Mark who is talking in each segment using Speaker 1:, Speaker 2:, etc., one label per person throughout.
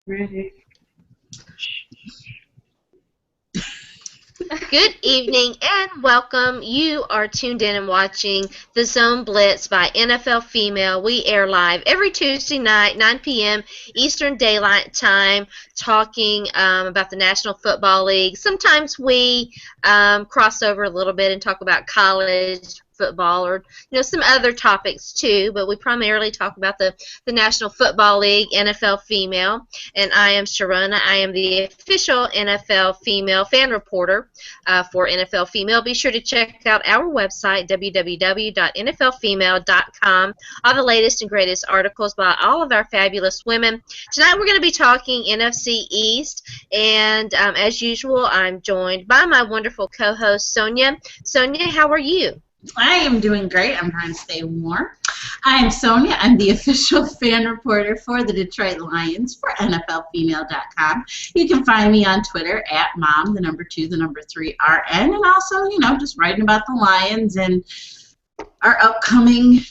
Speaker 1: Ready.
Speaker 2: Good evening and welcome. You are tuned in and watching the Zone Blitz by NFL Female. We air live every Tuesday night, 9 p.m. Eastern Daylight Time, talking about the National Football League. Sometimes we cross over a little bit and talk about college football or some other topics too, but we primarily talk about the National Football League, NFL Female, and I am Sharona. I am the official NFL Female fan reporter for NFL Female. Be sure to check out our website, www.nflfemale.com, all the latest and greatest articles by all of our fabulous women. Tonight we're going to be talking NFC East, and as usual, I'm joined by my wonderful co-host, Sonja. Sonja, how are you?
Speaker 3: I am doing great. I'm trying to stay warm. I'm Sonja. I'm the official fan reporter for the Detroit Lions for NFLFemale.com. You can find me on Twitter at mom2, 3RN, and also, just writing about the Lions and our upcoming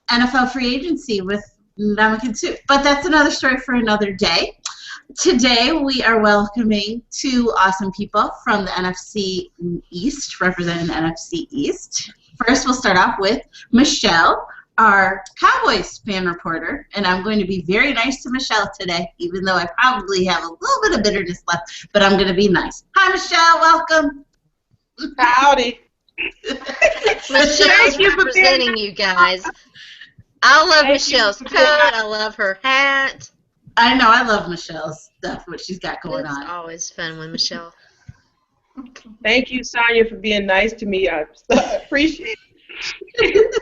Speaker 3: NFL free agency with Ndamukong Suh. But that's another story for another day. Today we are welcoming two awesome people from the NFC East, representing the NFC East. First, we'll start off with Michelle, our Cowboys fan reporter, and I'm going to be very nice to Michelle today, even though I probably have a little bit of bitterness left, but I'm going to be nice. Hi, Michelle. Welcome.
Speaker 1: Howdy.
Speaker 2: Michelle's representing you guys. I love Michelle's coat. I love her hat.
Speaker 3: I know. I love Michelle's stuff, what she's got going on.
Speaker 2: It's always fun with Michelle.
Speaker 1: Thank you, Sonja, for being nice to me. I appreciate it.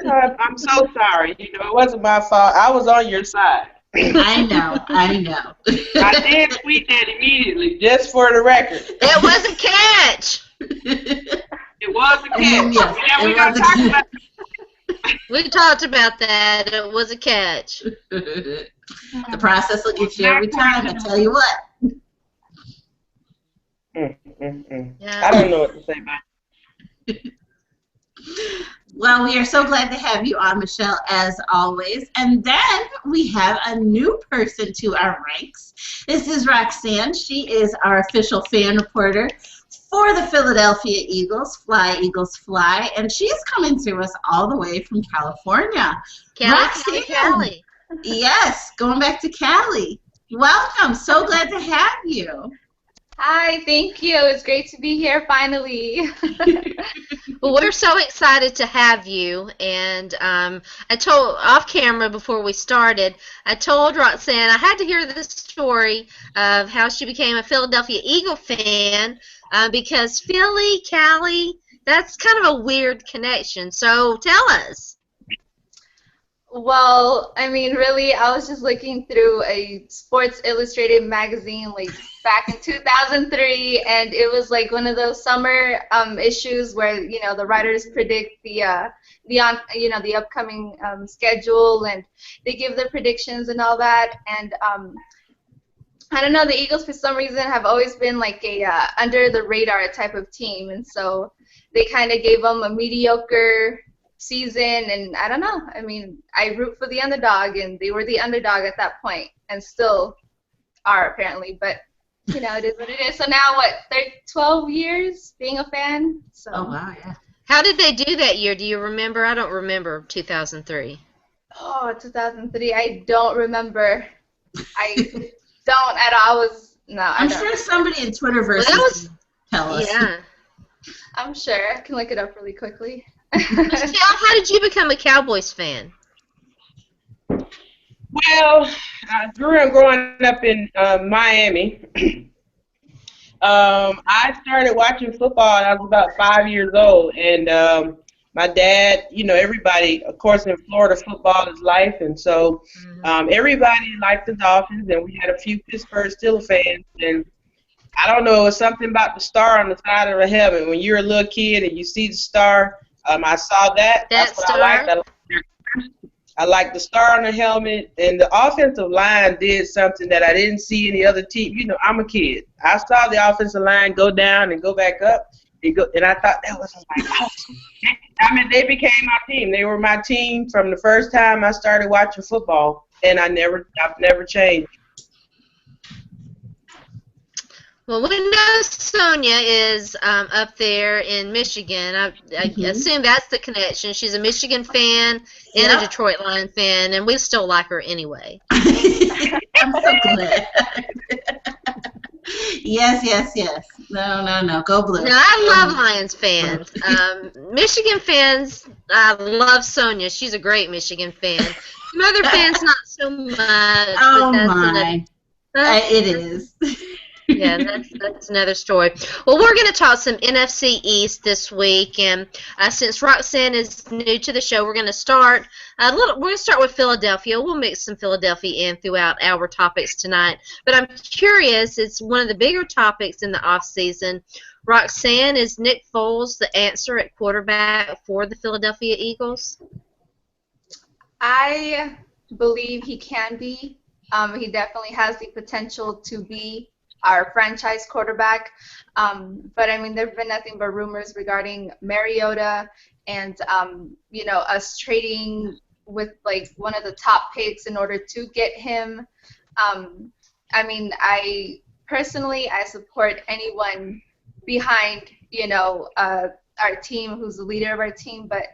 Speaker 1: I'm so sorry. It wasn't my fault. I was on your side.
Speaker 3: I know.
Speaker 1: I did tweet that immediately, just for the record.
Speaker 2: It was a catch.
Speaker 1: It was a catch.
Speaker 3: Yes,
Speaker 1: We're going to talk about it.
Speaker 2: We talked about that. It was a catch.
Speaker 3: The process will get you every time, I tell you what.
Speaker 2: Yeah.
Speaker 1: I don't know what to say about it.
Speaker 3: Well, we are so glad to have you on, Michelle, as always. And then we have a new person to our ranks. This is Roxanne. She is our official fan reporter for the Philadelphia Eagles. Fly, Eagles, fly. And she is coming to us all the way from California.
Speaker 2: Cali.
Speaker 3: Yes, going back to Cali. Welcome. So glad to have you.
Speaker 4: Hi, thank you. It's great to be here finally.
Speaker 2: Well, we're so excited to have you, and I told off camera before we started, I told Roxanne I had to hear the story of how she became a Philadelphia Eagle fan because Philly, Cali, that's kind of a weird connection. So tell us.
Speaker 4: Well, I mean, really, I was just looking through a Sports Illustrated magazine back in 2003, and it was like one of those summer issues where the writers predict the upcoming schedule, and they give their predictions and all that. And I don't know, the Eagles for some reason have always been like a under the radar type of team, and so they kind of gave them a mediocre season, and I don't know. I mean, I root for the underdog, and they were the underdog at that point, and still are apparently. But it is what it is. So now, 12 years being a fan. So.
Speaker 3: Oh wow, yeah.
Speaker 2: How did they do that year? Do you remember? I don't remember 2003.
Speaker 4: Oh, 2003. I don't remember. I don't at all.
Speaker 3: I'm sure somebody in Twitterverse can tell us.
Speaker 2: Yeah.
Speaker 4: I'm sure. I can look it up really quickly.
Speaker 2: Michelle, how did you become a Cowboys fan?
Speaker 1: Well, growing up in Miami, I started watching football when I was about 5 years old, and my dad, everybody, of course, in Florida, football is life, and so everybody liked the Dolphins, and we had a few Pittsburgh Steelers fans, and I don't know, it was something about the star on the side of the helmet. When you're a little kid and you see the star, I saw that. That's what
Speaker 2: star?
Speaker 1: I liked. I liked the star on the helmet, and the offensive line did something that I didn't see any other team. I'm a kid. I saw the offensive line go down and go back up, and I thought that was like awesome. I mean, they became my team. They were my team from the first time I started watching football, and I've never changed.
Speaker 2: Well, we know Sonja is up there in Michigan. I assume that's the connection. She's a Michigan fan and a Detroit Lion fan, and we still like her anyway.
Speaker 3: I'm so glad. Yes. No. Go Blue.
Speaker 2: No, I love Lions fans. Michigan fans, I love Sonja. She's a great Michigan fan. Some other fans, not so much.
Speaker 3: Oh, my. It is.
Speaker 2: Yeah, that's another story. Well, we're going to talk some NFC East this week, and since Roxanne is new to the show, we're going to start with Philadelphia. We'll mix some Philadelphia in throughout our topics tonight. But I'm curious, it's one of the bigger topics in the off season. Roxanne, is Nick Foles the answer at quarterback for the Philadelphia Eagles?
Speaker 4: I believe he can be. He definitely has the potential to be our franchise quarterback. But, I mean, there have been nothing but rumors regarding Mariota and, us trading with, like, one of the top picks in order to get him. I mean, I support anyone behind, our team who's the leader of our team. But,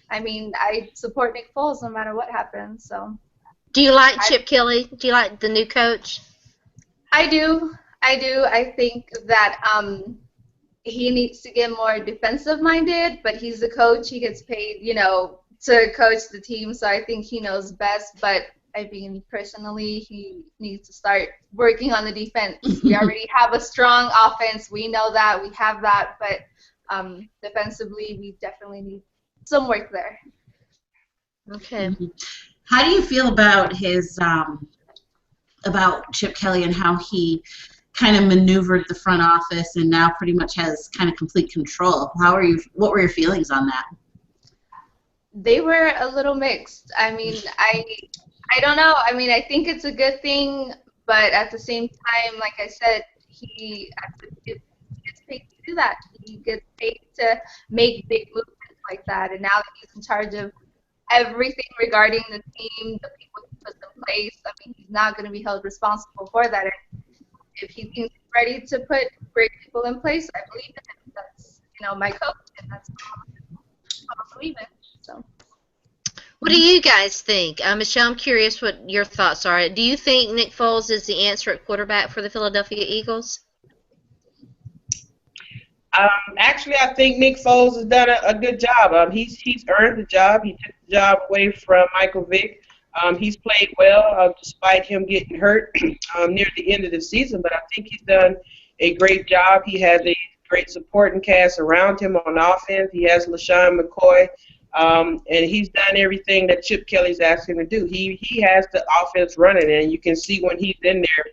Speaker 4: I mean, I support Nick Foles no matter what happens. So.
Speaker 2: Do you like Chip Kelly? Do you like the new coach?
Speaker 4: I do. I think that he needs to get more defensive-minded, but he's the coach. He gets paid, to coach the team, so I think he knows best. But I mean, personally, he needs to start working on the defense. We already have a strong offense. We know that. We have that. But defensively, we definitely need some work there.
Speaker 2: Okay.
Speaker 3: How do you feel about his about Chip Kelly and how he kind of maneuvered the front office and now pretty much has kind of complete control? What were your feelings on that?
Speaker 4: They were a little mixed. I mean, I don't know. I mean, I think it's a good thing, but at the same time, like I said, he gets paid to do that. He gets paid to make big movements like that, and now that he's in charge of everything regarding the team, the people he puts in place, I mean, he's not going to be held responsible for that. And if he thinks he's ready to put great people in place, I believe in him. That's, my coach, and that's what I believe in. So.
Speaker 2: What do you guys think? Michelle, I'm curious what your thoughts are. Do you think Nick Foles is the answer at quarterback for the Philadelphia Eagles?
Speaker 1: Actually, I think Nick Foles has done a good job. He's earned the job. He took the job away from Michael Vick. He's played well despite him getting hurt near the end of the season, but I think he's done a great job. He has a great supporting cast around him on offense. He has LaShawn McCoy, and he's done everything that Chip Kelly's asked him to do. He has the offense running, and you can see when he's in there,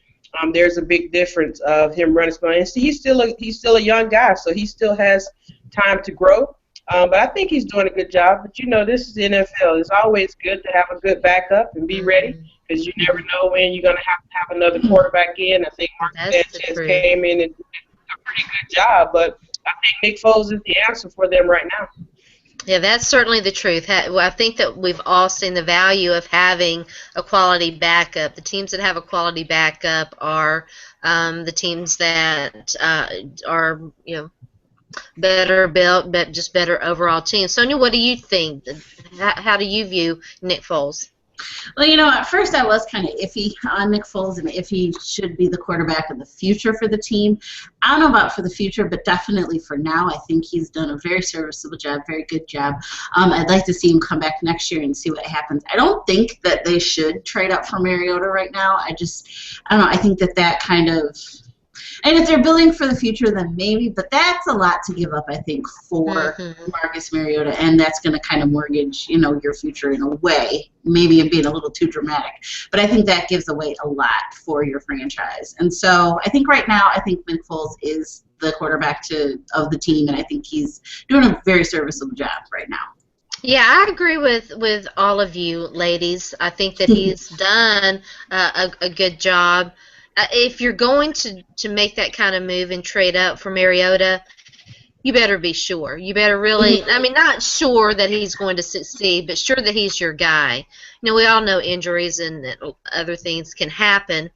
Speaker 1: there's a big difference of him running. And he's still a young guy, so he still has time to grow. But I think he's doing a good job. But, this is the NFL. It's always good to have a good backup and be ready because you never know when you're going to have another quarterback in. I think Mark Sanchez came in and did a pretty good job. But I think Nick Foles is the answer for them right now.
Speaker 2: Yeah, that's certainly the truth. I think that we've all seen the value of having a quality backup. The teams that have a quality backup are the teams that are, better built, but just better overall teams. Sonja, what do you think? How do you view Nick Foles?
Speaker 3: Well, at first I was kind of iffy on Nick Foles and if he should be the quarterback of the future for the team. I don't know about for the future, but definitely for now, I think he's done a very serviceable job, very good job. I'd like to see him come back next year and see what happens. I don't think that they should trade up for Mariota right now. I don't know. I think that kind of... And if they're building for the future, then maybe. But that's a lot to give up, I think, for Marcus Mariota. And that's going to kind of mortgage, your future in a way. Maybe I'm being a little too dramatic. But I think that gives away a lot for your franchise. And so I think right now, I think Nick Foles is the quarterback of the team. And I think he's doing a very serviceable job right now.
Speaker 2: Yeah, I agree with all of you ladies. I think that he's done a good job. If you're going to make that kind of move and trade up for Mariota, you better be sure. You better really, I mean, not sure that he's going to succeed, but sure that he's your guy. You know, we all know injuries and that other things can happen,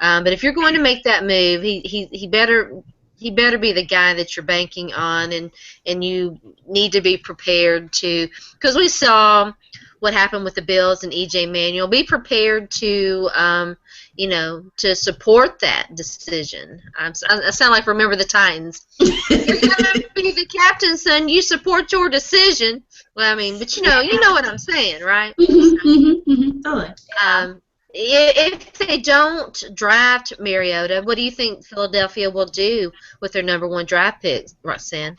Speaker 2: but if you're going to make that move, he better be the guy that you're banking on, and you need to be prepared to, because we saw what happened with the Bills and E.J. Manuel. Be prepared to, you know, to support that decision. I sound like Remember the Titans. You're going to be the captain, son. You support your decision. Well, I mean, but you know what I'm saying, right?
Speaker 3: Totally.
Speaker 2: If they don't draft Mariota, what do you think Philadelphia will do with their #1 draft pick, Roxanne?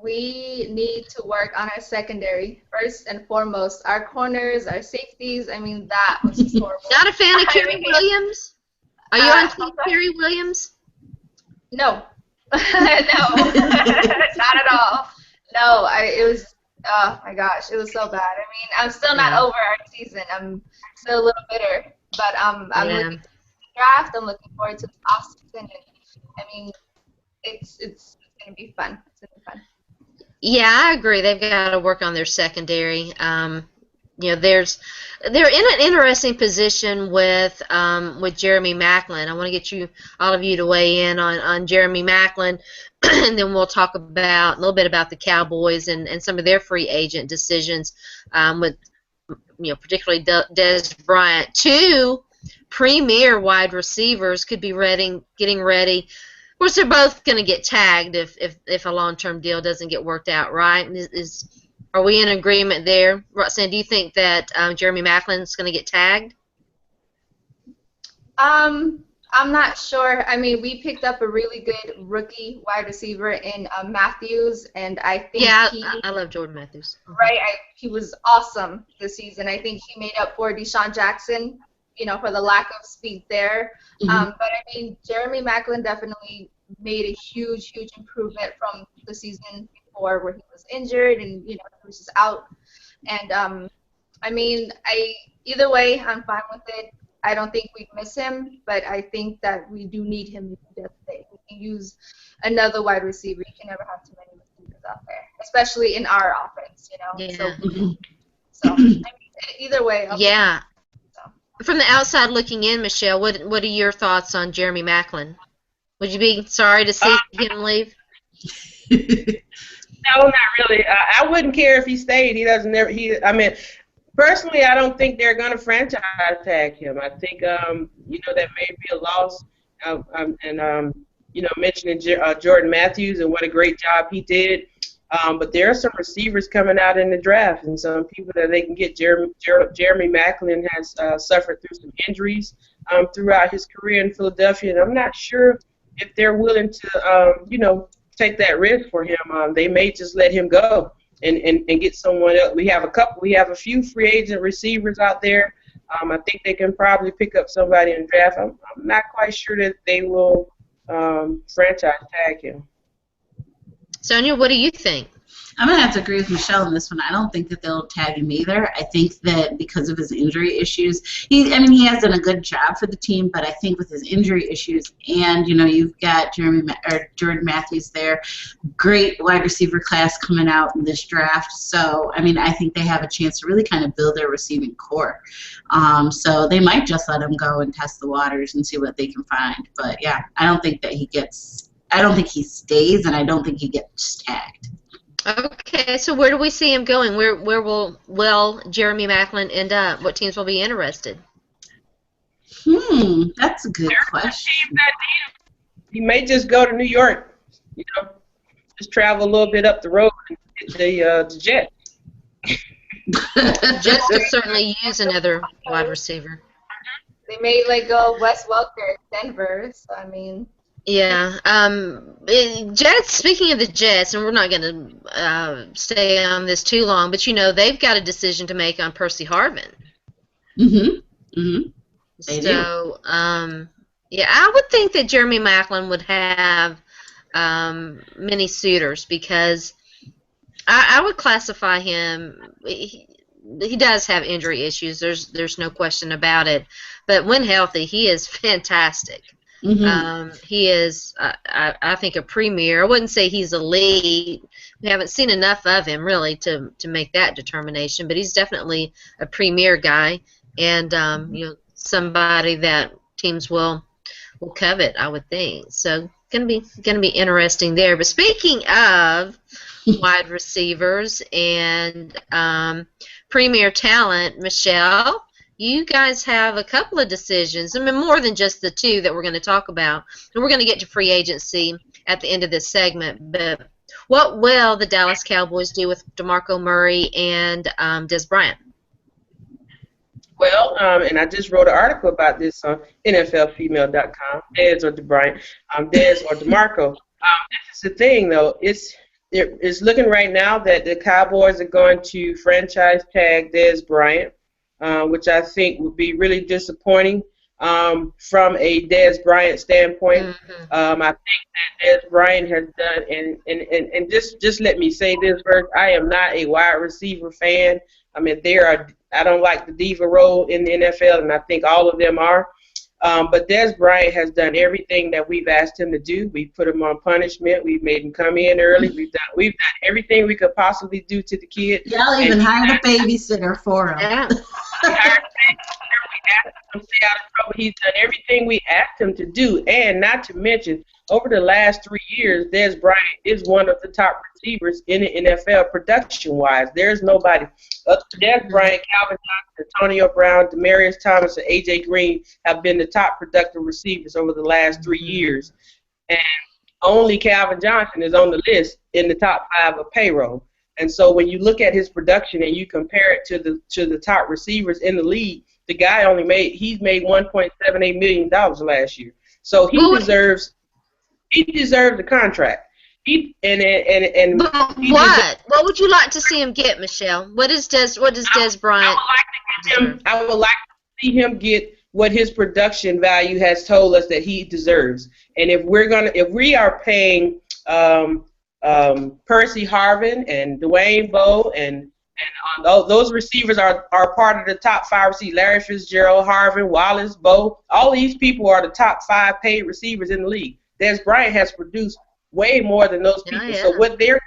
Speaker 4: We need to work on our secondary first and foremost. Our corners, our safeties. I mean, that was just horrible.
Speaker 2: Not a fan of Kerry Williams? Are you on Team Kerry Williams?
Speaker 4: No, no, not at all. No, it was. Oh my gosh, it was so bad. I mean, I'm still not over our season. I'm still a little bitter, but I'm looking to the draft. I'm looking forward to the offseason, and I mean, it's gonna be fun. It's gonna be fun.
Speaker 2: Yeah, I agree. They've got to work on their secondary. You know, they're in an interesting position with Jeremy Maclin. I want to get all of you to weigh in on Jeremy Maclin, and then we'll talk about a little bit about the Cowboys and some of their free agent decisions, with, you know, particularly Dez Bryant. 2 premier wide receivers could be getting ready. Of course, they're both going to get tagged if a long-term deal doesn't get worked out, right? Are we in agreement there? Roxanne, do you think that Jeremy Maclin's going to get tagged?
Speaker 4: I'm not sure. I mean, we picked up a really good rookie wide receiver in Matthews, and I think
Speaker 2: I love Jordan Matthews.
Speaker 4: Right, he was awesome this season. I think he made up for Deshaun Jackson, you know, for the lack of speed there. But I mean, Jeremy Maclin definitely made a huge improvement from the season before, where he was injured and, you know, he was just out. And I mean, either way, I'm fine with it. I don't think we'd miss him, but I think that we do need him today. We can use another wide receiver. You can never have too many receivers out there, especially in our offense, you know.
Speaker 2: Yeah.
Speaker 4: So I mean, either way.
Speaker 2: From the outside looking in, Michelle, what are your thoughts on Jeremy Maclin? Would you be sorry to see him leave?
Speaker 1: No, not really. I wouldn't care if he stayed. I mean, personally, I don't think they're going to franchise tag him. I think, you know, that may be a loss. You know, mentioning Jordan Matthews and what a great job he did. But there are some receivers coming out in the draft, and some people that they can get. Jeremy Maclin has suffered through some injuries throughout his career in Philadelphia, and I'm not sure if they're willing to, you know, take that risk for him. They may just let him go and get someone else. We have a few free agent receivers out there. I think they can probably pick up somebody in the draft. I'm not quite sure that they will franchise tag him.
Speaker 2: Sonja, what do you think?
Speaker 3: I'm going to have to agree with Michelle on this one. I don't think that they'll tag him either. I think that because of his injury issues, he has done a good job for the team, but I think with his injury issues and, you know, you've got Jordan Matthews there, great wide receiver class coming out in this draft. So, I mean, I think they have a chance to really kind of build their receiving core. So they might just let him go and test the waters and see what they can find. But, yeah, I don't think he stays, and I don't think he gets tagged.
Speaker 2: Okay, so where do we see him going? Where will Jeremy Maclin end up? What teams will be interested?
Speaker 3: That's a good question.
Speaker 1: He may just go to New York, you know, just travel a little bit up the road and get the Jets.
Speaker 2: Jets could certainly use another wide receiver.
Speaker 4: They may go Wes Welker, Denver. So I mean.
Speaker 2: Yeah. Jets. Speaking of the Jets, and we're not going to stay on this too long, but you know they've got a decision to make on Percy Harvin.
Speaker 3: They do.
Speaker 2: Yeah, I would think that Jeremy Maclin would have many suitors because I would classify him. He does have injury issues. There's no question about it. But when healthy, he is fantastic. He is, I think, a premier. I wouldn't say he's elite. We haven't seen enough of him, really, to make that determination. But he's definitely a premier guy, and somebody that teams will covet, I would think. So gonna be interesting there. But speaking of wide receivers and premier talent, Michelle, you guys have a couple of decisions. I mean, more than just the two that we're going to talk about. And we're going to get to free agency at the end of this segment. But what will the Dallas Cowboys do with DeMarco Murray and Dez Bryant?
Speaker 1: Well, and I just wrote an article about this on NFLfemale.com, Dez or DeBryant, Dez or DeMarco. This is the thing, though. It's looking right now that the Cowboys are going to franchise tag Dez Bryant, which I think would be really disappointing from a Dez Bryant standpoint. I think that Dez Bryant has done, and just let me say this first, I am not a wide receiver fan. I mean, I don't like the diva role in the NFL, and I think all of them are. But Dez Bryant has done everything that we've asked him to do. We've put him on punishment. We've made him come in early. We've done everything we could possibly do to the kid.
Speaker 3: Y'all even hired a babysitter for him.
Speaker 2: Yeah.
Speaker 1: We hired a babysitter. We asked him to stay out of trouble. He's done everything we asked him to do. And not to mention, over the last 3 years, Dez Bryant is one of the top receivers in the NFL production-wise. There's nobody. Dez Bryant, Calvin Johnson, Antonio Brown, Demaryius Thomas, and A.J. Green have been the top productive receivers over the last 3 years. And only Calvin Johnson is on the list in the top 5 of payroll. And so when you look at his production and you compare it to the top receivers in the league, the guy made $1.78 million last year. So he deserves the contract.
Speaker 2: What would you like to see him get, Michelle? What does Dez Bryant?
Speaker 1: I would like to see him get what his production value has told us that he deserves. And if we are paying Percy Harvin and Dwayne Bowe and those receivers are part of the top 5 receivers. Larry Fitzgerald, Harvin, Wallace, Bowe. All these people are the top 5 paid receivers in the league. Dez Bryant has produced way more than those people. Yeah. So what they're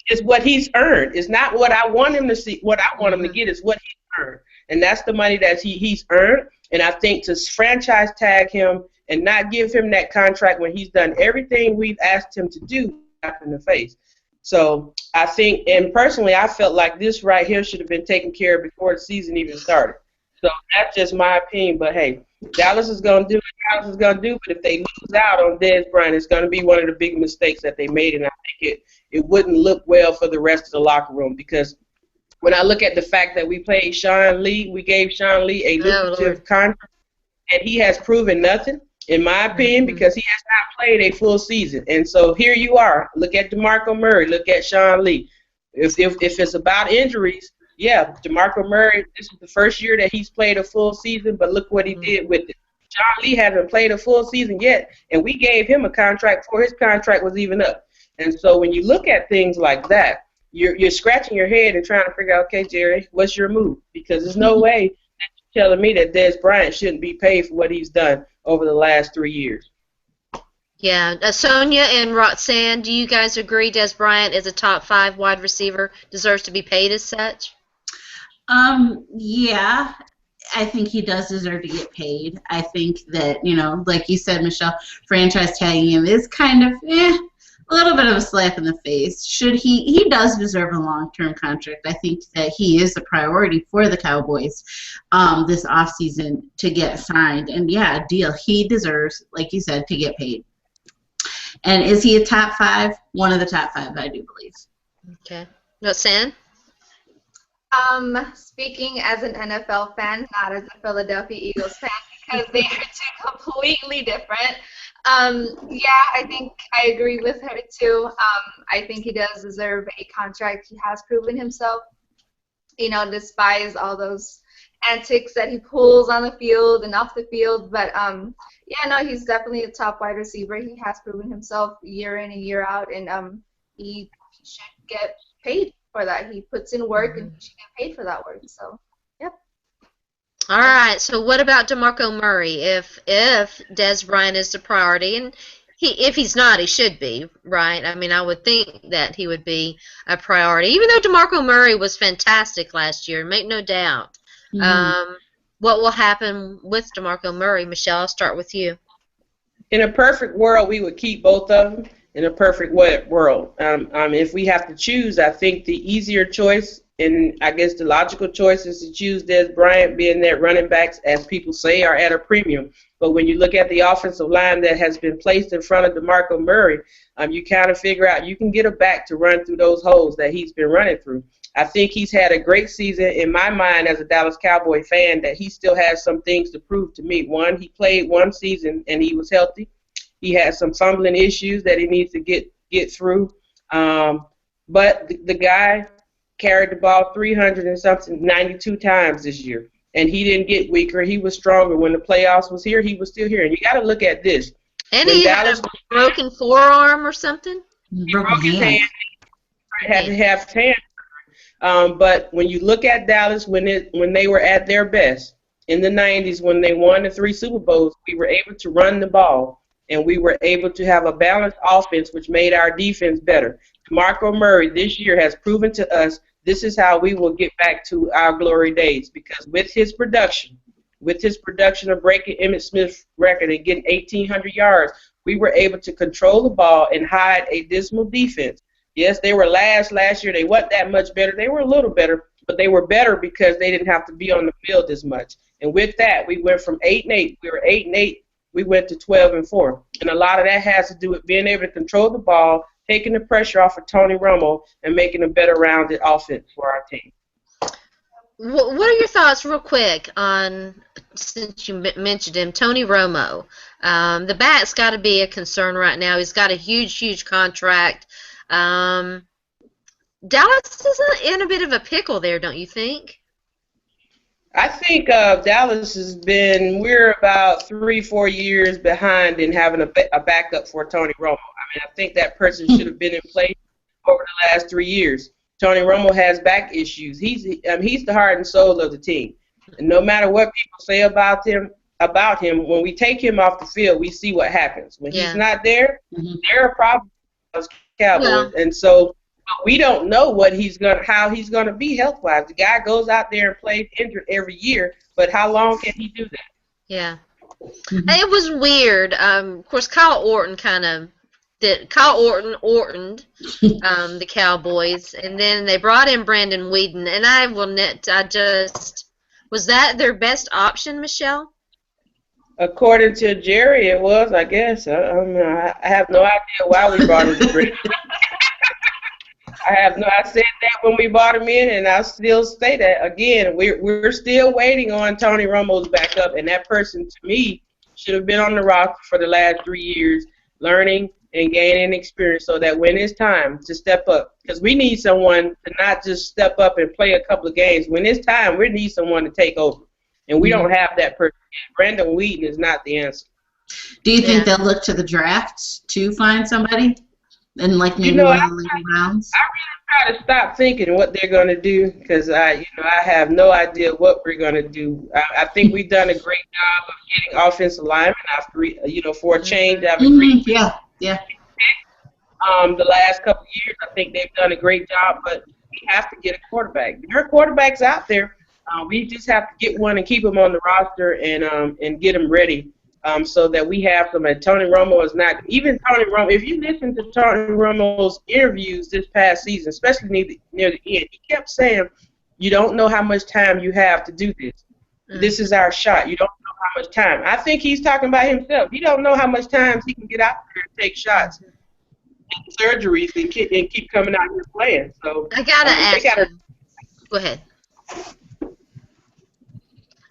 Speaker 1: is what he's earned. It's not what I want him to see. What I want him to get is what he's earned, and that's the money that he's earned. And I think to franchise tag him and not give him that contract when he's done everything we've asked him to do, in the face. So I think, and personally, I felt like this right here should have been taken care of before the season even started. So that's just my opinion. But hey, Dallas is going to do what Dallas is going to do. But if they lose out on Dez Bryant, it's going to be one of the big mistakes that they made, and I think it wouldn't look well for the rest of the locker room. Because when I look at the fact that we gave Sean Lee a lucrative contract, and he has proven nothing, in my opinion, because he has not played a full season. And so here you are. Look at DeMarco Murray. Look at Sean Lee. If it's about injuries, yeah, DeMarco Murray, this is the first year that he's played a full season, but look what he did with it. Sean Lee hasn't played a full season yet, and we gave him a contract before his contract was even up. And so when you look at things like that, you're scratching your head and trying to figure out, okay, Jerry, what's your move? Because there's no way that you're telling me that Dez Bryant shouldn't be paid for what he's done over the last 3 years.
Speaker 2: Yeah. Sonja and Roxanne, do you guys agree Dez Bryant is a top 5 wide receiver, deserves to be paid as such?
Speaker 3: Yeah, I think he does deserve to get paid. I think that, like you said, Michelle, franchise tagging him is kind of, a little bit of a slap in the face. He does deserve a long-term contract. I think that he is a priority for the Cowboys this offseason to get signed. And, yeah, deal. He deserves, like you said, to get paid. And is he a top 5? One of the top 5, I do believe.
Speaker 2: Okay. Roxanne?
Speaker 4: Speaking as an NFL fan, not as a Philadelphia Eagles fan, because they are two completely different. Yeah, I think I agree with her too. I think he does deserve a contract. He has proven himself, despite all those antics that he pulls on the field and off the field. But yeah, no, he's definitely a top wide receiver. He has proven himself year in and year out, and he should get paid for that. He puts in work, and he should get paid for that work. So, yep.
Speaker 2: All right. So what about DeMarco Murray? If Des Bryant is the priority, and if he's not, he should be, right? I mean, I would think that he would be a priority, even though DeMarco Murray was fantastic last year, make no doubt. What will happen with DeMarco Murray? Michelle, I'll start with you.
Speaker 1: In a perfect world, we would keep both of them. In a perfect world, if we have to choose, I think the easier choice, and I guess the logical choice, is to choose Des Bryant, being that running backs, as people say, are at a premium. But when you look at the offensive line that has been placed in front of DeMarco Murray, you kind of figure out you can get a back to run through those holes that he's been running through. I think he's had a great season in my mind as a Dallas Cowboy fan, that he still has some things to prove to me. One, he played one season and he was healthy. He has some fumbling issues that he needs to get through. But the guy carried the ball 92 times this year. And he didn't get weaker. He was stronger. When the playoffs was here, he was still here. And you got to look at this.
Speaker 2: And he had a broken forearm or something?
Speaker 1: Broke his hand. Had to have his hand. But when you look at Dallas, when they were at their best, in the 90s, when they won the 3 Super Bowls, we were able to run the ball. And we were able to have a balanced offense, which made our defense better. DeMarco Murray this year has proven to us this is how we will get back to our glory days. Because with his production of breaking Emmitt Smith's record and getting 1,800 yards, we were able to control the ball and hide a dismal defense. Yes, they were last year. They weren't that much better. They were a little better, but they were better because they didn't have to be on the field as much. And with that, we went from 8-8. We were 8-8. We went to 12-4, and a lot of that has to do with being able to control the ball, taking the pressure off of Tony Romo, and making a better rounded offense for our team.
Speaker 2: What are your thoughts, real quick, on, since you mentioned him, Tony Romo? The back's got to be a concern right now. He's got a huge contract. Dallas is in a bit of a pickle there, don't you think?
Speaker 1: I think Dallas we're about 3-4 years behind in having a backup for Tony Romo. I mean, I think that person should have been in place over the last 3 years. Tony Romo has back issues. He's the heart and soul of the team. And no matter what people say about him, when we take him off the field, we see what happens. When he's not there, there are problems with Cowboys. And so we don't know how he's gonna be health-wise. The guy goes out there and plays injured every year, but how long can he do that?
Speaker 2: Yeah, it was weird. Of course, Kyle Ortoned the Cowboys, and then they brought in Brandon Weeden, and was that their best option, Michelle?
Speaker 1: According to Jerry, it was, I guess. I have no idea why we brought him to I said that when we brought him in, and I still say that again. We're still waiting on Tony Romo's backup, and that person, to me, should have been on the roster for the last 3 years, learning and gaining experience, so that when it's time to step up, because we need someone to not just step up and play a couple of games. When it's time, we need someone to take over, and we don't have that person. Brandon Weeden is not the answer.
Speaker 3: Do you think they'll look to the draft to find somebody? And maybe one of the later rounds?
Speaker 1: I really try to stop thinking what they're going to do, because I have no idea what we're going to do. I think we've done a great job of getting offensive linemen after, for a change.
Speaker 3: Yeah.
Speaker 1: The last couple of years, I think they've done a great job, but we have to get a quarterback. There are quarterbacks out there. We just have to get one and keep them on the roster and get them ready. So that we have them. And Tony Romo is not, even Tony Romo, if you listen to Tony Romo's interviews this past season, especially near the end, he kept saying, you don't know how much time you have to do this. This is our shot. You don't know how much time. I think he's talking about himself. He don't know how much time he can get out there and take shots and surgeries and keep coming out here playing. So
Speaker 2: I got to ask you. Go ahead.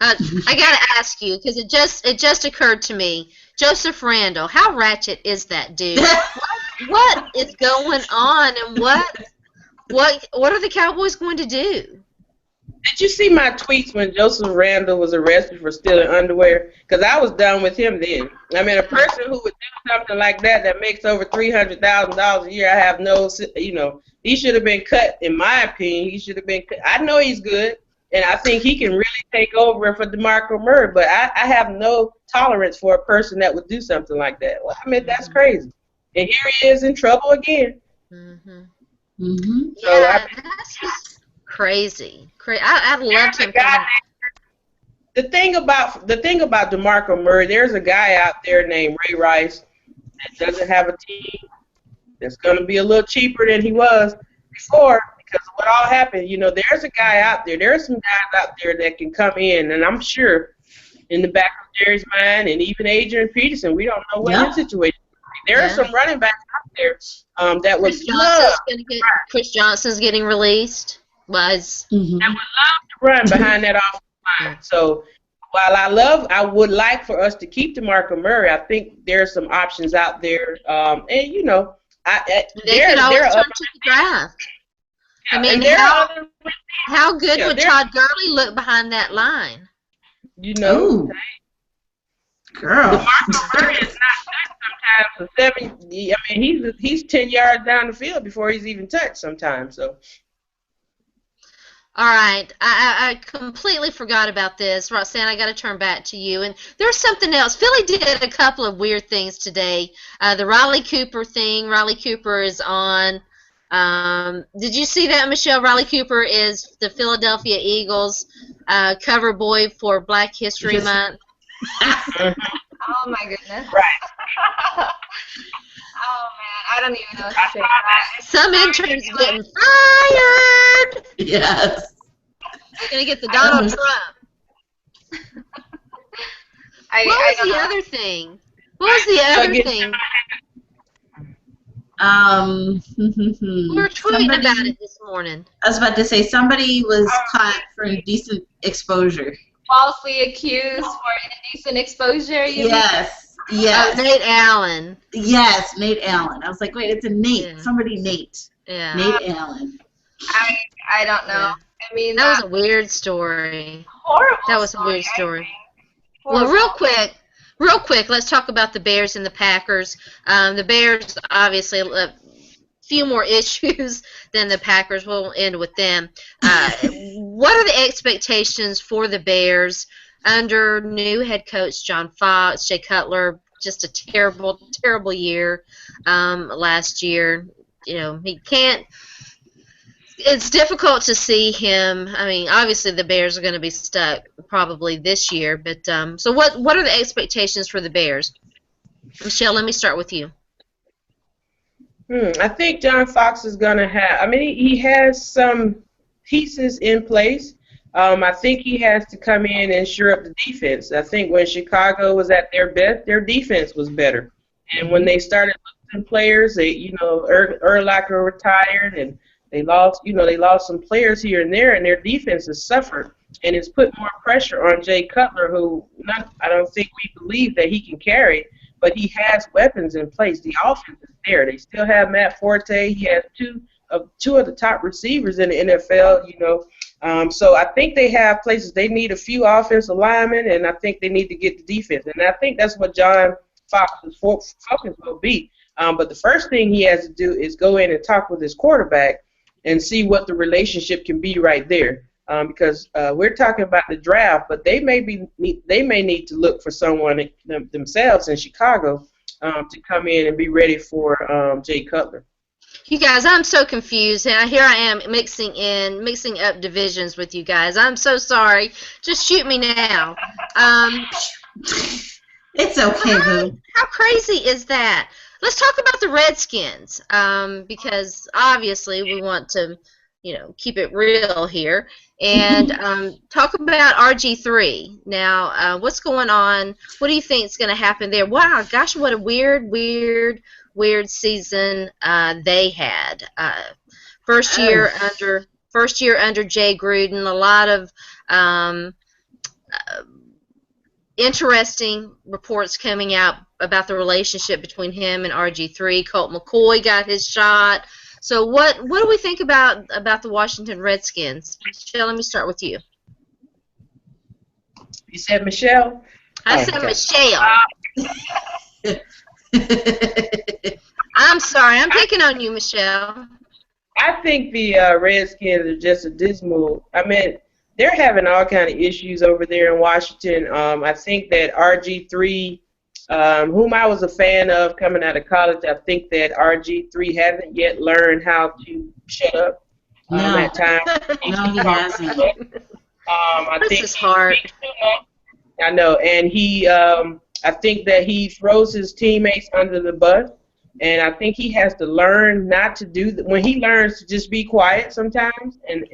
Speaker 2: I gotta ask you, because it just occurred to me. Joseph Randle, how ratchet is that dude? What is going on, and what are the Cowboys going to do?
Speaker 1: Did you see my tweets when Joseph Randle was arrested for stealing underwear? Because I was done with him then. I mean, a person who would do something like that makes over $300,000 a year, I have no, he should have been cut, in my opinion. He should have been cut. I know he's good. and I think he can really take over for DeMarco Murray. But I have no tolerance for a person that would do something like that. Well, I mean, that's crazy. And here he is in trouble again.
Speaker 2: Mm-hmm.
Speaker 3: Mm-hmm.
Speaker 1: So
Speaker 2: Yeah, that's just crazy. I loved him.
Speaker 1: The thing about DeMarco Murray, there's a guy out there named Ray Rice that doesn't have a team that's going to be a little cheaper than he was before because of what all happened. You know, there's a guy out there. There are some guys out there that can come in, and I'm sure in the back of Jerry's mind and even Adrian Peterson, we don't know what his situation is. There are some running backs out there that would love.
Speaker 2: Chris Johnson's getting released. That
Speaker 1: would love to run behind that offensive line. So while I would like for us to keep DeMarco Murray, I think there are some options out there. And you know,
Speaker 2: they could always turn to the draft. I mean, how good would Todd Gurley look behind that line?
Speaker 1: You know,
Speaker 3: girl.
Speaker 1: DeMarco Murray is not touched sometimes. I mean, he's 10 yards down the field before he's even touched sometimes. So.
Speaker 2: All right, I completely forgot about this. Roxanne, I got to turn back to you. And there's something else. Philly did a couple of weird things today. The Riley Cooper thing. Riley Cooper is on. Did you see that, Michelle? Riley Cooper is the Philadelphia Eagles cover boy for Black History Month.
Speaker 4: Oh, my goodness.
Speaker 1: Right.
Speaker 4: Oh, man, I don't even know what to say about that.
Speaker 2: Some intern's getting fired.
Speaker 3: Yes.
Speaker 2: Gonna get the Donald Trump. What was the other thing? We were tweeting about it this morning.
Speaker 3: I was about to say somebody was caught for indecent exposure.
Speaker 4: Falsely accused for indecent exposure.
Speaker 3: Yes.
Speaker 2: Nate Allen.
Speaker 3: Yes, Nate Allen. I was like, wait, it's a Nate.
Speaker 2: Yeah.
Speaker 3: Somebody Nate.
Speaker 2: Yeah.
Speaker 3: Nate Allen.
Speaker 4: I don't know.
Speaker 2: Yeah.
Speaker 4: I mean,
Speaker 2: that was a weird story.
Speaker 4: Horrible.
Speaker 2: That was a weird story.
Speaker 4: Horrible.
Speaker 2: Well, real quick, let's talk about the Bears and the Packers. The Bears, obviously, a few more issues than the Packers. We'll end with them. What are the expectations for the Bears under new head coach John Fox? Jay Cutler, just a terrible, terrible year last year. You know, he can't. It's difficult to see him. I mean, obviously the Bears are going to be stuck probably this year. But so what are the expectations for the Bears? Michelle, let me start with you.
Speaker 1: I think John Fox is going to have. I mean, he has some pieces in place. I think he has to come in and shore up the defense. I think when Chicago was at their best, their defense was better. And when they started losing players, Urlacher retired, and they lost some players here and there, and their defense has suffered. And it's put more pressure on Jay Cutler, who I don't think we believe that he can carry, but he has weapons in place. The offense is there. They still have Matt Forte. He has two of the top receivers in the NFL, you know. So I think they have places. They need a few offensive linemen, and I think they need to get the defense. And I think that's what John Fox's focus will be. But the first thing he has to do is go in and talk with his quarterback and see what the relationship can be right there. Because we're talking about the draft, but they may need to look for someone themselves in Chicago to come in and be ready for Jay Cutler.
Speaker 2: You guys, I'm so confused. Here I am mixing up divisions with you guys. I'm so sorry. Just shoot me now.
Speaker 3: It's okay, boo.
Speaker 2: How crazy is that? Let's talk about the Redskins, because obviously we want to, keep it real here, and talk about RG3. Now, what's going on? What do you think is going to happen there? Wow, gosh, what a weird season they had. First year under Jay Gruden, a lot of interesting reports coming out about the relationship between him and RG3. Colt McCoy got his shot. So what do we think about the Washington Redskins? Michelle, let me start with you.
Speaker 1: You said Michelle?
Speaker 2: I said Michelle. I'm sorry. I'm picking on you, Michelle.
Speaker 1: I think the Redskins are just a dismal. I mean, they're having all kind of issues over there in Washington. I think that RG3, whom I was a fan of coming out of college, I think that RG3 hasn't yet learned how to shut up at times.
Speaker 3: No, he hasn't.
Speaker 2: This is hard.
Speaker 1: I know, and I think that he throws his teammates under the bus, and I think he has to learn not to do that. When he learns to just be quiet sometimes and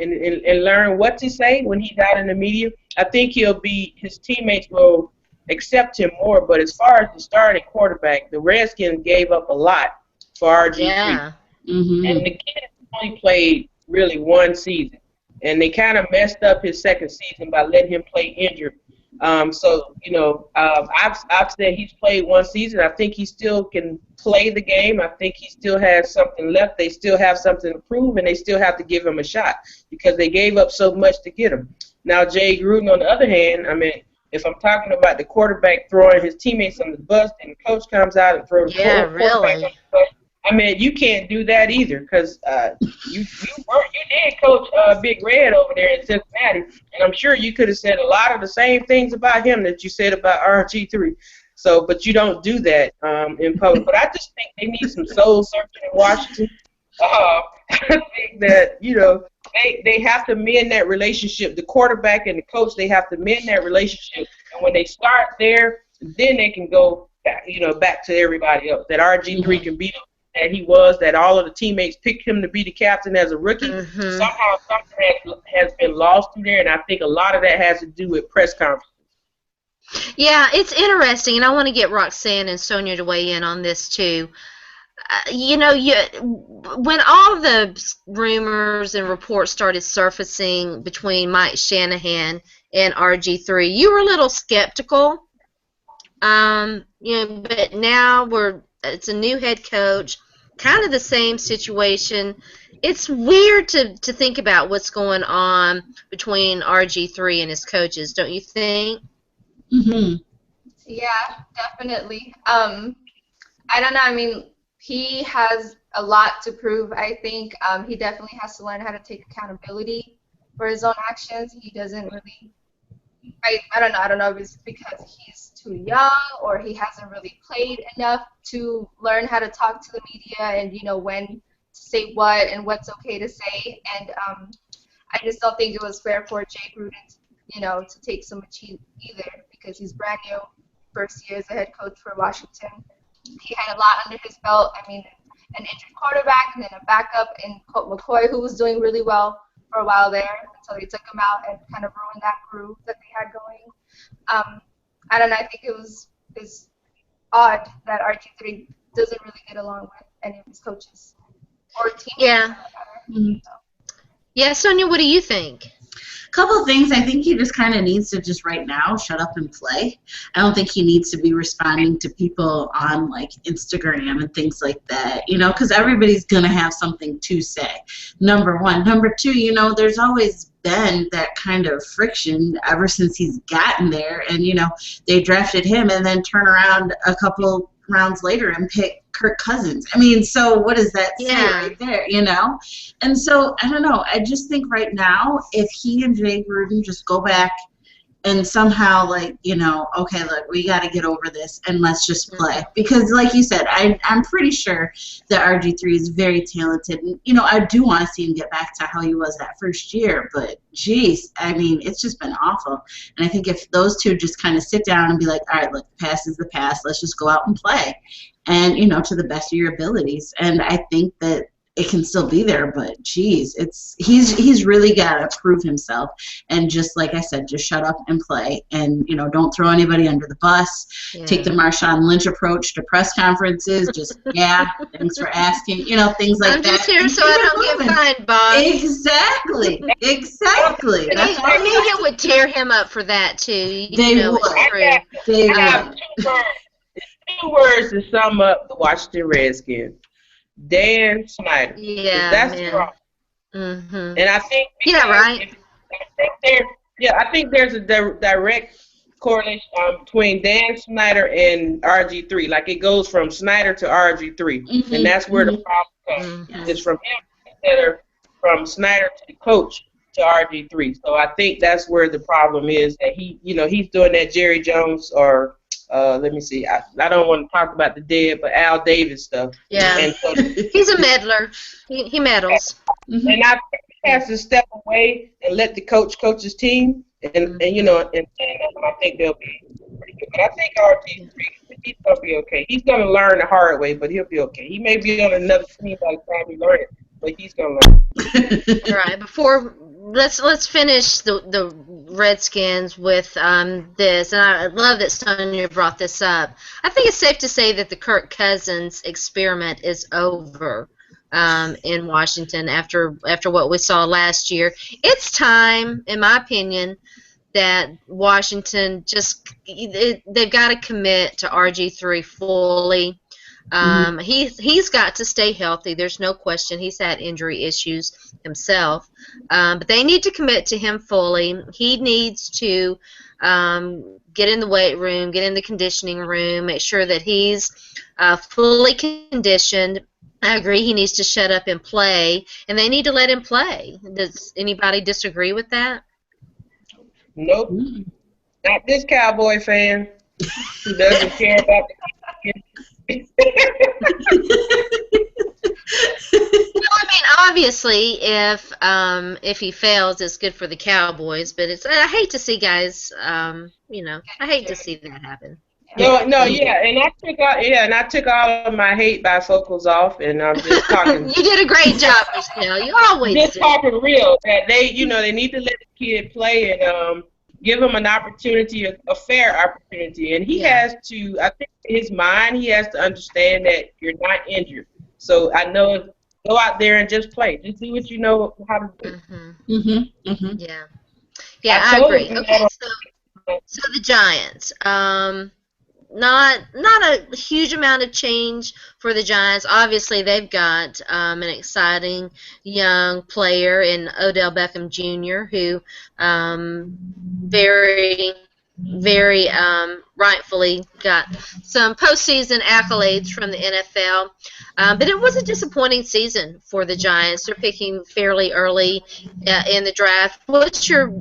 Speaker 1: learn what to say when he's out in the media, I think his teammates will accept him more. But as far as the starting quarterback, the Redskins gave up a lot for RG3.
Speaker 2: Yeah.
Speaker 3: Mm-hmm.
Speaker 1: And the kid only played really one season, and they kind of messed up his second season by letting him play injured. I've said he's played one season. I think he still can play the game. I think he still has something left. They still have something to prove, and they still have to give him a shot because they gave up so much to get him. Now, Jay Gruden, on the other hand, I mean, if I'm talking about the quarterback throwing his teammates on the bus and the coach comes out and throws the quarterback on the bus, I mean, you can't do that either because you did coach Big Red over there in Cincinnati, and I'm sure you could have said a lot of the same things about him that you said about RG3. So, but you don't do that in public. But I just think they need some soul searching in Washington. I think that they have to mend that relationship. The quarterback and the coach, they have to mend that relationship, and when they start there, then they can go back to everybody else. That RG3 can beat them. That he was, that all of the teammates picked him to be the captain as a rookie. Mm-hmm. Somehow something has been lost in there, and I think a lot of that has to do with press conferences.
Speaker 2: Yeah, it's interesting, and I want to get Roxanne and Sonja to weigh in on this too. When all the rumors and reports started surfacing between Mike Shanahan and RG3, you were a little skeptical. But now it's a new head coach. Kind of the same situation. It's weird to think about what's going on between RG3 and his coaches, don't you think?
Speaker 3: Mm-hmm.
Speaker 4: Yeah, definitely. I don't know. I mean, he has a lot to prove, I think. He definitely has to learn how to take accountability for his own actions. He doesn't really... I don't know if it's because he's too young or he hasn't really played enough to learn how to talk to the media and when to say what and what's okay to say. And I just don't think it was fair for Jay Gruden to take so much heat either because he's brand new, first year as a head coach for Washington. He had a lot under his belt. I mean, an injured quarterback and then a backup in Colt McCoy who was doing really well for a while there until they took him out and kind of ruined that groove that they had going. I don't know. I think it's odd that RG3 doesn't really get along with any of his coaches or teams.
Speaker 2: Yeah.
Speaker 3: Mm-hmm.
Speaker 2: Yeah, Sonja, what do you think?
Speaker 3: Couple of things. I think he just kind of needs to just right now shut up and play. I don't think he needs to be responding to people on like Instagram and things like that, because everybody's going to have something to say. Number one. Number two, there's always been that kind of friction ever since he's gotten there. And, they drafted him and then turn around a couple rounds later and pick Kirk Cousins. I mean, so what does that say right there, And so, I don't know. I just think right now, if he and Jay Gruden just go back and somehow, okay, look, we got to get over this and let's just play. Because, like you said, I'm pretty sure that RG3 is very talented. And, I do want to see him get back to how he was that first year. But, geez, I mean, it's just been awful. And I think if those two just kind of sit down and be like, all right, look, the past is the past. Let's just go out and play. And, to the best of your abilities. And I think that it can still be there, but geez, he's really got to prove himself. And just like I said, just shut up and play, and don't throw anybody under the bus. Yeah. Take the Marshawn Lynch approach to press conferences. Just thanks for asking, things like that.
Speaker 2: I'm just here so I don't get fined, Bob.
Speaker 3: Exactly.
Speaker 2: The media would tear him up for that too.
Speaker 3: They would.
Speaker 1: I have two words to sum up the Washington Redskins. Dan Snyder.
Speaker 2: Yeah,
Speaker 1: that's wrong.
Speaker 2: Mm-hmm.
Speaker 1: And I think
Speaker 2: right.
Speaker 1: I think there's a direct correlation between Dan Snyder and RG3. Like it goes from Snyder to RG3,
Speaker 3: mm-hmm.
Speaker 1: and that's where the problem comes.
Speaker 2: Mm-hmm.
Speaker 1: It's from him instead of from Snyder to the coach to RG3. So I think that's where the problem is, that he's doing that Jerry Jones or let me see. I don't want to talk about the dead, but Al Davis stuff.
Speaker 2: Yeah.
Speaker 1: And so
Speaker 2: he's a meddler. He meddles.
Speaker 1: And I think he has to step away and let the coach his team, and I think they'll be pretty good. But I think RG3, he's gonna be okay. He's gonna learn the hard way, but he'll be okay. He may be on another team by the time he learns it, but he's gonna learn.
Speaker 2: All right. Before let's finish the Redskins with this, and I love that Sonja brought this up. I think it's safe to say that the Kirk Cousins experiment is over. In Washington after what we saw last year. It's time, in my opinion, that Washington they've got to commit to RG3 fully. He's got to stay healthy. There's no question. He's had injury issues himself. But they need to commit to him fully. He needs to get in the weight room, get in the conditioning room, make sure that he's fully conditioned. I agree. He needs to shut up and play, and they need to let him play. Does anybody disagree with that?
Speaker 1: Nope. Not this Cowboy fan who doesn't care about the
Speaker 2: Well, I mean, obviously, if he fails, it's good for the Cowboys. But I hate to see guys. I hate to see that happen.
Speaker 1: No, yeah, and I took all of my hate bifocals off, and I'm just talking.
Speaker 2: You did a great job, Michelle. You always
Speaker 1: just
Speaker 2: do.
Speaker 1: talking real. That they need to let the kid play and give him an opportunity, a fair opportunity, and he has to. I think in his mind, he has to understand that you're not injured. So I know, go out there and just play. Just do what you know how to do.
Speaker 2: Yeah, I agree. Okay, so the Giants. Not a huge amount of change for the Giants. Obviously, they've got an exciting young player in Odell Beckham Jr., who very rightfully got some postseason accolades from the NFL. But it was a disappointing season for the Giants. They're picking fairly early in the draft. What's your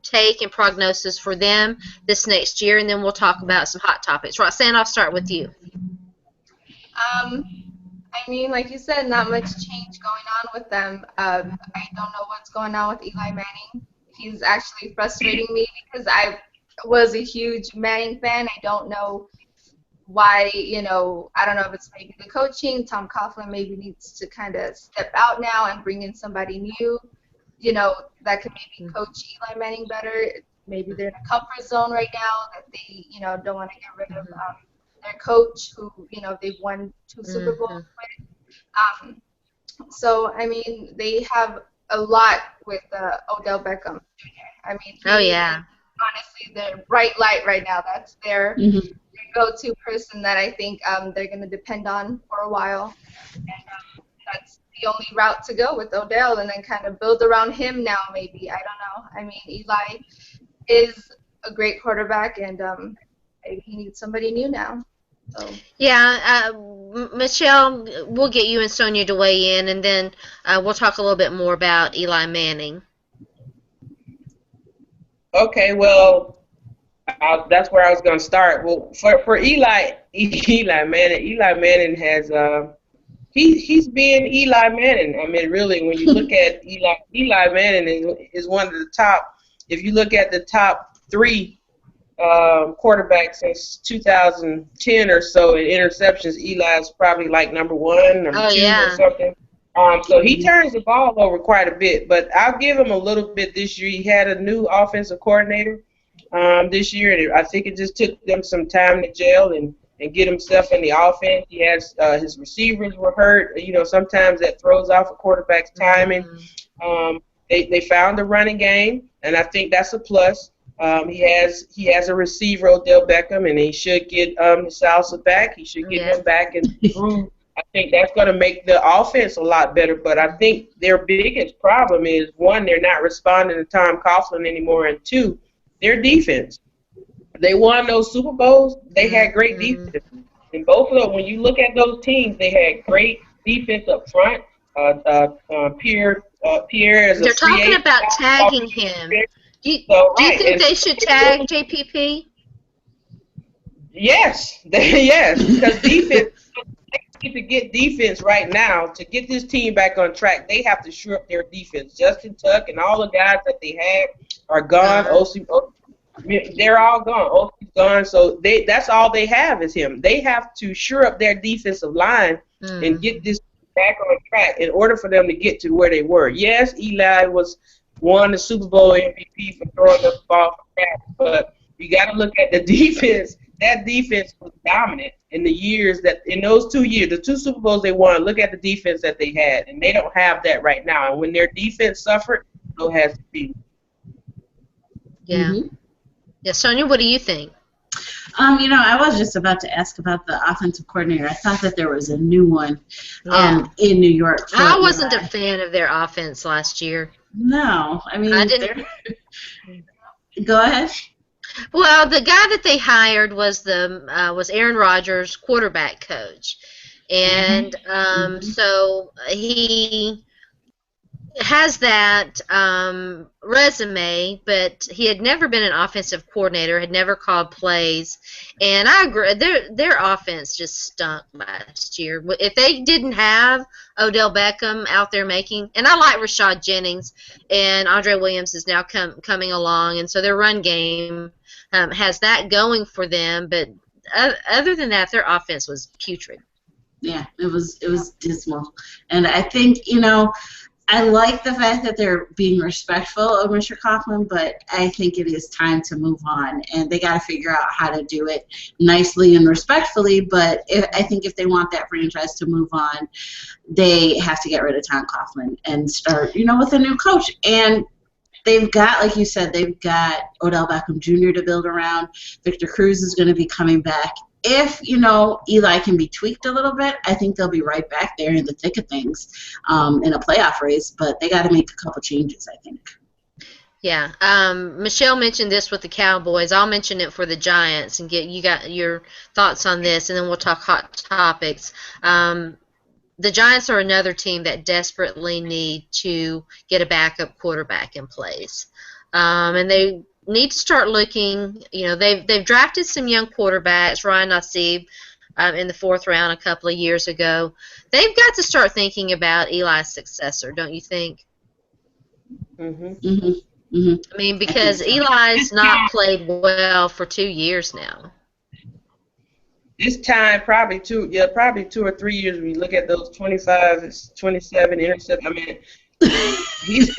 Speaker 2: take and prognosis for them this next year? And then we'll talk about some hot topics. Roxanne, I'll start with you.
Speaker 4: I mean, like you said, not much change going on with them. I don't know what's going on with Eli Manning. He's actually frustrating me because I was a huge Manning fan. I don't know why, I don't know if it's maybe the coaching. Tom Coughlin maybe needs to kind of step out now and bring in somebody new, that could maybe coach Eli Manning better. Maybe they're in a comfort zone right now that they, don't want to get rid of their coach who, they've won 2 Super Bowls with. So, I mean, they have a lot with Odell Beckham Jr. I mean, honestly, the bright light right now. That's their go-to person that I think they're going to depend on for a while. And that's the only route to go with Odell, and then kind of build around him now maybe. I don't know. I mean, Eli is a great quarterback, and maybe he needs somebody new now. So.
Speaker 2: Yeah, Michelle, we'll get you and Sonja to weigh in, and then we'll talk a little bit more about Eli Manning.
Speaker 1: Okay, well, that's where I was going to start. Well, for Eli Manning has he's being Eli Manning. I mean, really, when you look at Eli Manning is one of the top. If you look at the top 3 quarterbacks since 2010 or so in interceptions, Eli's probably like number 1, number 2 or something. So he turns the ball over quite a bit, but I'll give him a little bit this year. He had a new offensive coordinator this year, and I think it just took them some time to gel and get himself in the offense. He has his receivers were hurt. Sometimes that throws off a quarterback's timing. They found the running game, and I think that's a plus. He has a receiver, Odell Beckham, and he should get Salsa back. He should get him back and improve. I think that's going to make the offense a lot better. But I think their biggest problem is, 1, they're not responding to Tom Coughlin anymore, and 2, their defense. They won those Super Bowls. They had great defense. And both of them, when you look at those teams, they had great defense up front. Pierre as a
Speaker 2: They're
Speaker 1: free
Speaker 2: talking
Speaker 1: agent.
Speaker 2: about tagging him. Do you
Speaker 1: Right.
Speaker 2: think they should tag JPP?
Speaker 1: Yes, yes, because defense. They need to get defense right now to get this team back on track. They have to shore up their defense. Justin Tuck and all the guys that they had are gone. They're all gone. OC's gone. So that's all they have is him. They have to shore up their defensive line and get this back on track in order for them to get to where they were. Yes, Eli won the Super Bowl MVP for throwing the ball for catch, but you got to look at the defense. That defense was dominant in those 2 years, the 2 Super Bowls they won. Look at the defense that they had, and they don't have that right now. And when their defense suffered, so has the team.
Speaker 2: Yeah.
Speaker 3: Mm-hmm.
Speaker 2: Yeah, Sonja, what do you think?
Speaker 3: I was just about to ask about the offensive coordinator. I thought that there was a new one in New York.
Speaker 2: I wasn't a fan of their offense last year.
Speaker 3: No, I mean,
Speaker 2: I didn't.
Speaker 3: Go ahead.
Speaker 2: Well, the guy that they hired was Aaron Rodgers, quarterback coach, and so he has that resume, but he had never been an offensive coordinator, had never called plays, and I agree, their offense just stunk last year. If they didn't have Odell Beckham out there making, and I like Rashad Jennings, and Andre Williams is now coming along, and so their run game has that going for them, but other than that, their offense was putrid.
Speaker 3: Yeah, it was dismal, and I think I like the fact that they're being respectful of Mr. Coughlin, but I think it is time to move on, and they got to figure out how to do it nicely and respectfully. But I think if they want that franchise to move on, they have to get rid of Tom Coughlin and start, with a new coach. And they've got, like you said, they've got Odell Beckham Jr. to build around. Victor Cruz is going to be coming back. If, Eli can be tweaked a little bit, I think they'll be right back there in the thick of things in a playoff race. But they got to make a couple changes, I think. Yeah.
Speaker 2: Michelle mentioned this with the Cowboys. I'll mention it for the Giants and you got your thoughts on this, and then we'll talk hot topics. The Giants are another team that desperately need to get a backup quarterback in place. And they need to start looking, they've drafted some young quarterbacks, Ryan Nassib in the 4th round a couple of years ago. They've got to start thinking about Eli's successor, don't you think?
Speaker 3: Mm-hmm. Mm-hmm. Mm-hmm.
Speaker 2: I mean, because Eli's not played well for 2 years now.
Speaker 1: This time, probably 2 or 3 years. When you look at those 25, 27 interceptions, I mean, he's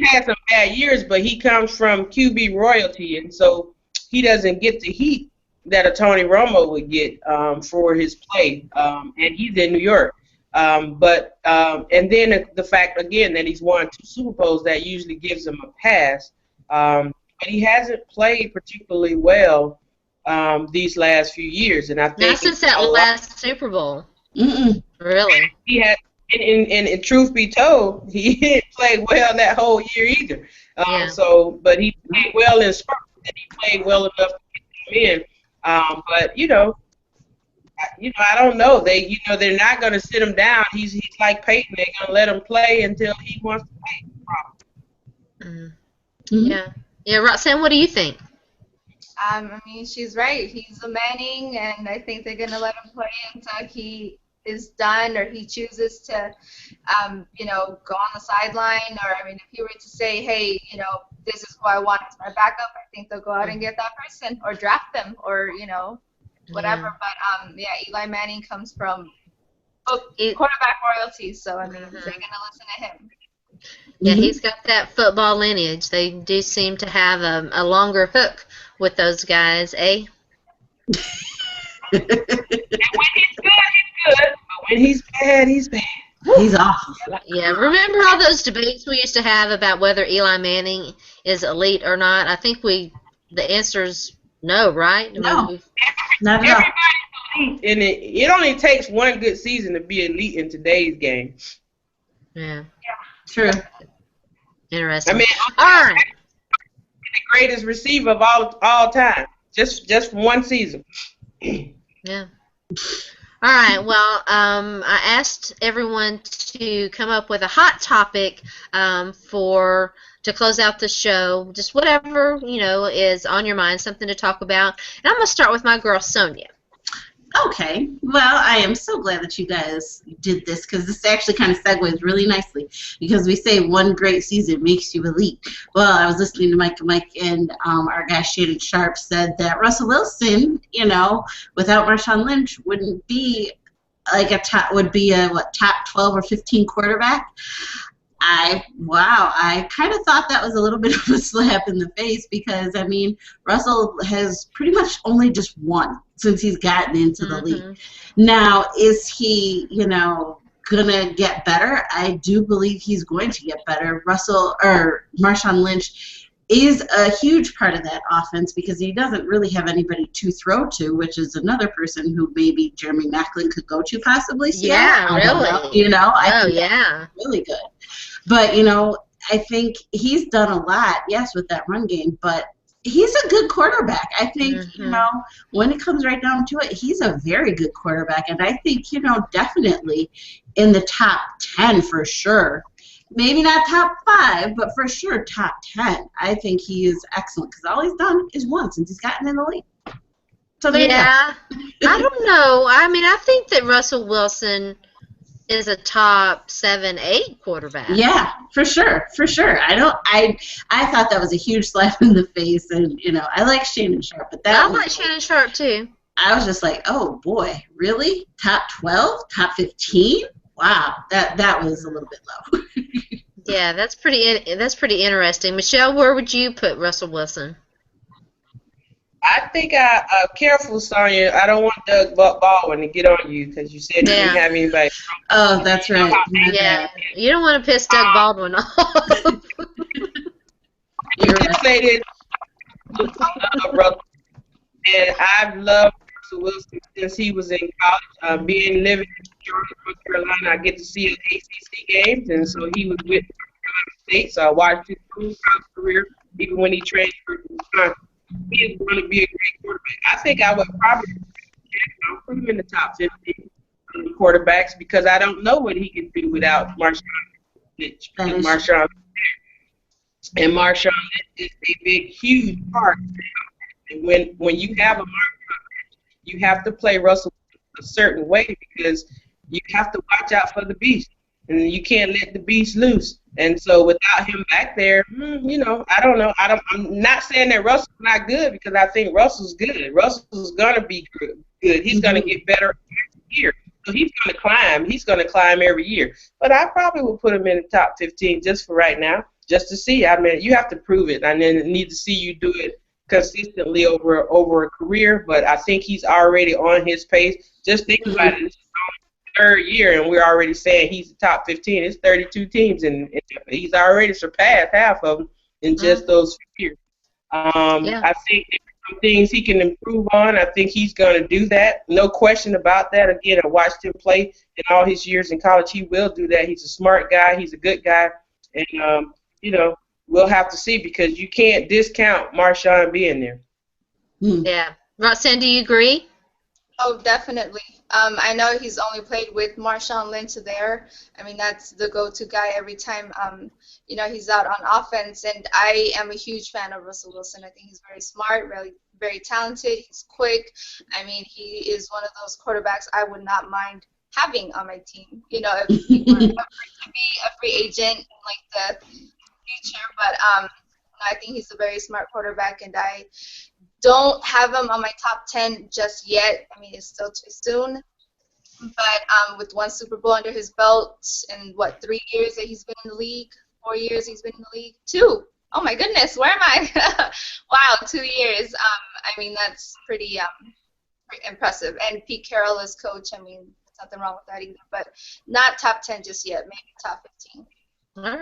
Speaker 1: had some bad years, but he comes from QB royalty, and so he doesn't get the heat that a Tony Romo would get for his play, and he's in New York. And then the fact again that he's won 2 Super Bowls, that usually gives him a pass. But he hasn't played particularly well these last few years, and I think
Speaker 2: not since that last Super Bowl. Really?
Speaker 1: He had. And truth be told, he didn't play well that whole year either. But he played well in spurts, and he played well enough to get him in. But I don't know. They're not going to sit him down. He's like Peyton. They're going to let him play until he wants to play.
Speaker 2: Mm-hmm. Yeah. Roxanne, what do you think?
Speaker 4: I mean, she's right. He's a Manning, and I think they're going to let him play until he is done or he chooses to, go on the sideline. Or, I mean, if he were to say, hey, this is who I want as my backup, I think they'll go out and get that person or draft them or, whatever. Yeah. But, Eli Manning comes from quarterback royalty, so, I mean, they're going to listen to him.
Speaker 2: Yeah, he's got that football lineage. They do seem to have a longer hook with those guys, eh?
Speaker 1: And when he's good, he's good. But when he's bad, he's bad.
Speaker 3: He's awful.
Speaker 2: Yeah, remember all those debates we used to have about whether Eli Manning is elite or not? I think the answer's no, right?
Speaker 3: No, not at all.
Speaker 1: Everybody's elite, and it only takes one good season to be elite in today's game.
Speaker 2: Yeah.
Speaker 3: True.
Speaker 2: Interesting.
Speaker 1: I mean,
Speaker 2: all right.
Speaker 1: The greatest receiver of all time, just one season.
Speaker 2: Yeah. All right. Well, I asked everyone to come up with a hot topic to close out the show. Just whatever is on your mind, something to talk about. And I'm gonna start with my girl Sonja.
Speaker 3: Okay. Well, I am so glad that you guys did this because this actually kind of segues really nicely because we say one great season makes you elite. Well, I was listening to Mike, and our guy Shannon Sharp said that Russell Wilson, without Marshawn Lynch, wouldn't be like top 12 or 15 quarterback. I kind of thought that was a little bit of a slap in the face because, Russell has pretty much only just won since he's gotten into the league. Now, is he, going to get better? I do believe he's going to get better. Marshawn Lynch is a huge part of that offense because he doesn't really have anybody to throw to, which is another person who maybe Jeremy Maclin could go to possibly.
Speaker 2: Yeah, really.
Speaker 3: I think that's really good. But, I think he's done a lot, yes, with that run game, but he's a good quarterback. I think, when it comes right down to it, he's a very good quarterback. And I think, definitely in the top 10 for sure. Maybe not top 5, but for sure top 10. I think he is excellent because all he's done is won since he's gotten in the league. So there you go.
Speaker 2: I don't know. I think that Russell Wilson is a top 7, 8 quarterback.
Speaker 3: Yeah, for sure. I thought that was a huge slap in the face, and I like Shannon Sharp, but
Speaker 2: I like Shannon Sharp too.
Speaker 3: I was just like, oh boy, really? Top 12, top 15? Wow, that was a little bit low.
Speaker 2: Yeah, that's pretty interesting. Michelle, where would you put Russell Wilson?
Speaker 1: I think careful, Sonja. I don't want Doug Baldwin to get on you because you said you didn't have anybody.
Speaker 3: Oh, that's right.
Speaker 2: Yeah, you don't want to piss Doug Baldwin off.
Speaker 1: You can say this, and I've loved Russell Wilson since he was in college. Living in Charlotte, North Carolina, I get to see his ACC games, and so he was with Carolina State. So I watched his college career, even when he transferred to Wisconsin. He is going to be a great quarterback. I think I would probably put him in the top 15 quarterbacks because I don't know what he can do without Marshawn Lynch. Marshawn is a big, huge part. And when you have a Marshawn, you have to play Russell a certain way because you have to watch out for the beast, and you can't let the beast loose. And so without him back there, I don't know. I'm not saying that Russell's not good because I think Russell's good. Russell's going to be good. He's going to get better every year. So he's going to climb. He's going to climb every year. But I probably would put him in the top 15 just for right now, just to see. You have to prove it. I need to see you do it consistently over a career. But I think he's already on his pace. Just think about it. Third year, and we're already saying he's the top 15. It's 32 teams, and he's already surpassed half of them in just those few years. I think some things he can improve on. I think he's going to do that. No question about that. Again, I watched him play in all his years in college. He will do that. He's a smart guy. He's a good guy. And, we'll have to see because you can't discount Marshawn being there.
Speaker 2: Yeah. Roxanne, do you agree?
Speaker 4: Oh, definitely. I know he's only played with Marshawn Lynch there. That's the go-to guy every time, he's out on offense. And I am a huge fan of Russell Wilson. I think he's very smart, really, very talented. He's quick. He is one of those quarterbacks I would not mind having on my team. If he were to be a free agent in, the future. But I think he's a very smart quarterback, and I don't have him on my top 10 just yet. It's still too soon. But with one Super Bowl under his belt and 3 years that he's been in the league, 4 years he's been in the league, 2. Oh my goodness, where am I? Wow, 2 years. That's pretty impressive. And Pete Carroll as coach, there's nothing wrong with that either. But not top 10 just yet, maybe top 15.
Speaker 2: All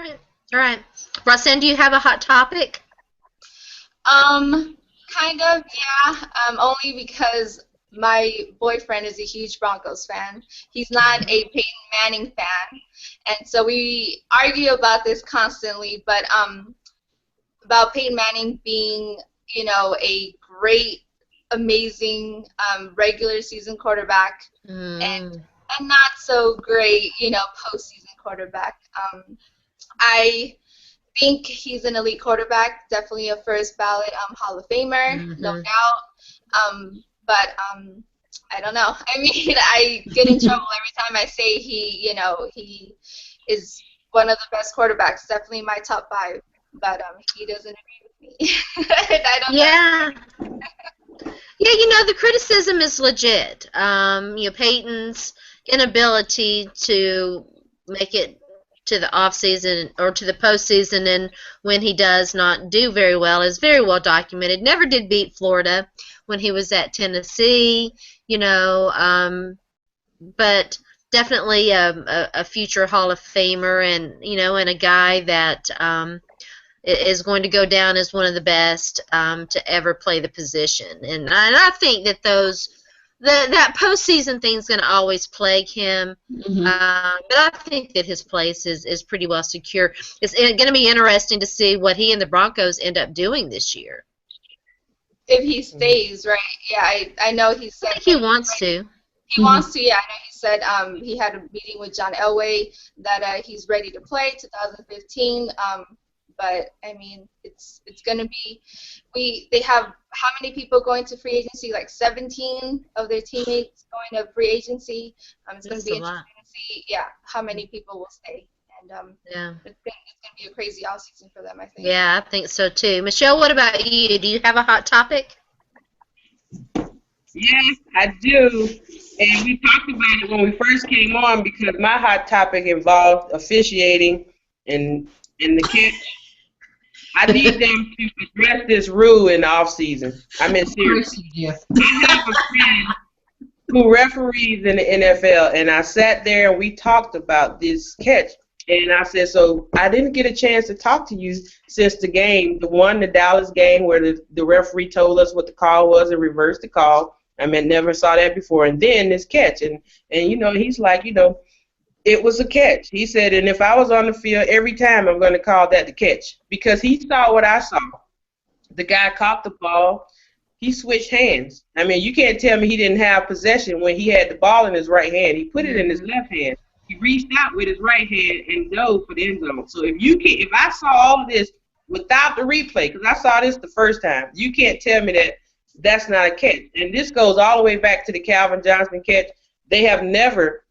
Speaker 2: right. Roxanne, do you have a hot topic?
Speaker 4: Kind of, yeah. Only because my boyfriend is a huge Broncos fan. He's not a Peyton Manning fan, and so we argue about this constantly. But about Peyton Manning being, a great amazing regular season quarterback and not so great, postseason quarterback. I think he's an elite quarterback, definitely a first ballot Hall of Famer, no doubt. But I don't know. I mean, I get in trouble every time I say he is one of the best quarterbacks, definitely in my top 5. But he doesn't agree with me. I don't know.
Speaker 2: Yeah, the criticism is legit. Peyton's inability to make it to the off season or to the postseason, and when he does not do very well, is very well documented. Never did beat Florida when he was at Tennessee, but definitely a future Hall of Famer, and a guy that is going to go down as one of the best to ever play the position. And I think that that postseason thing's going to always plague him. But I think that his place is pretty well secure. It's going to be interesting to see what he and the Broncos end up doing this year.
Speaker 4: If he stays, right? Yeah, I know he said.
Speaker 2: I think he wants to.
Speaker 4: He wants to, yeah. I know he said he had a meeting with John Elway that he's ready to play 2015. But I mean, it's gonna be. They have how many people going to free agency? Like 17 of their teammates going to free agency. It's gonna be interesting to see, how many people will stay. And it's gonna be a crazy offseason for them, I think.
Speaker 2: Yeah, I think so too. Michelle, what about you? Do you have a hot topic?
Speaker 1: Yes, I do. And we talked about it when we first came on because my hot topic involved officiating and the catch. I need them to address this rule in the offseason. I mean, seriously. I have a friend who referees in the NFL, and I sat there and we talked about this catch. And I said, so I didn't get a chance to talk to you since the game, the Dallas game where the referee told us what the call was and reversed the call. I mean, never saw that before. And then this catch. And he's like, it was a catch. He said, and if I was on the field every time, I'm going to call that the catch. Because he saw what I saw. The guy caught the ball. He switched hands. I mean, you can't tell me he didn't have possession when he had the ball in his right hand. He put it in his left hand. He reached out with his right hand and dove for the end zone. So if I saw all of this without the replay, because I saw this the first time, you can't tell me that that's not a catch. And this goes all the way back to the Calvin Johnson catch. They have never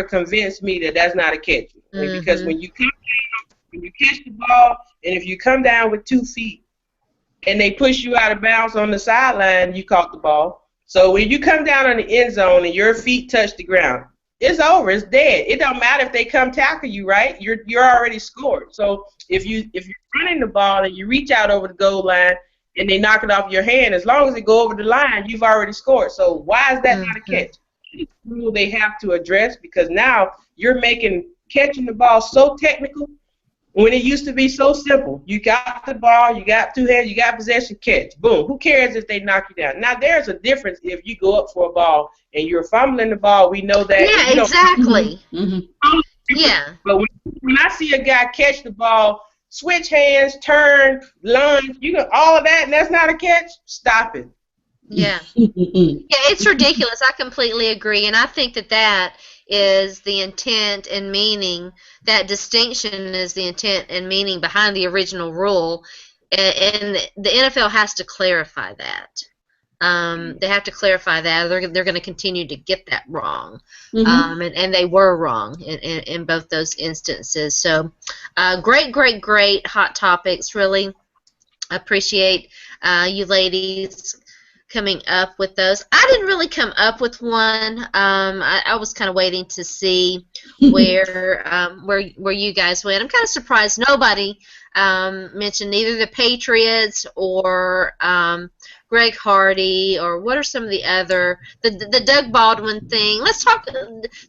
Speaker 1: convinced me that that's not a catch. Because when you come down, when you catch the ball, and if you come down with 2 feet and they push you out of bounds on the sideline, you caught the ball. So when you come down on the end zone and your feet touch the ground, it's over. It's dead. It don't matter if they come tackle you, right? You're already scored. So if you're running the ball and you reach out over the goal line and they knock it off your hand, as long as it go over the line, you've already scored. So why is that not a catch? It's a rule they have to address because now you're making catching the ball so technical when it used to be so simple. You got the ball, you got 2 hands, you got possession, catch. Boom. Who cares if they knock you down? Now, there's a difference if you go up for a ball and you're fumbling the ball. We know that.
Speaker 2: Yeah, exactly. Yeah.
Speaker 1: But when I see a guy catch the ball, switch hands, turn, lunge, all of that, and that's not a catch, stop it.
Speaker 2: Yeah. Yeah, it's ridiculous. I completely agree. And I think that is the intent and meaning. That distinction is the intent and meaning behind the original rule. And the NFL has to clarify that. They have to clarify that. They're going to continue to get that wrong. And they were wrong in both those instances. So great hot topics. Really appreciate you ladies coming up with those. I didn't really come up with one. I was kind of waiting to see where you guys went. I'm kind of surprised nobody mentioned either the Patriots or Greg Hardy, or what are some of the other, the Doug Baldwin thing. Let's talk,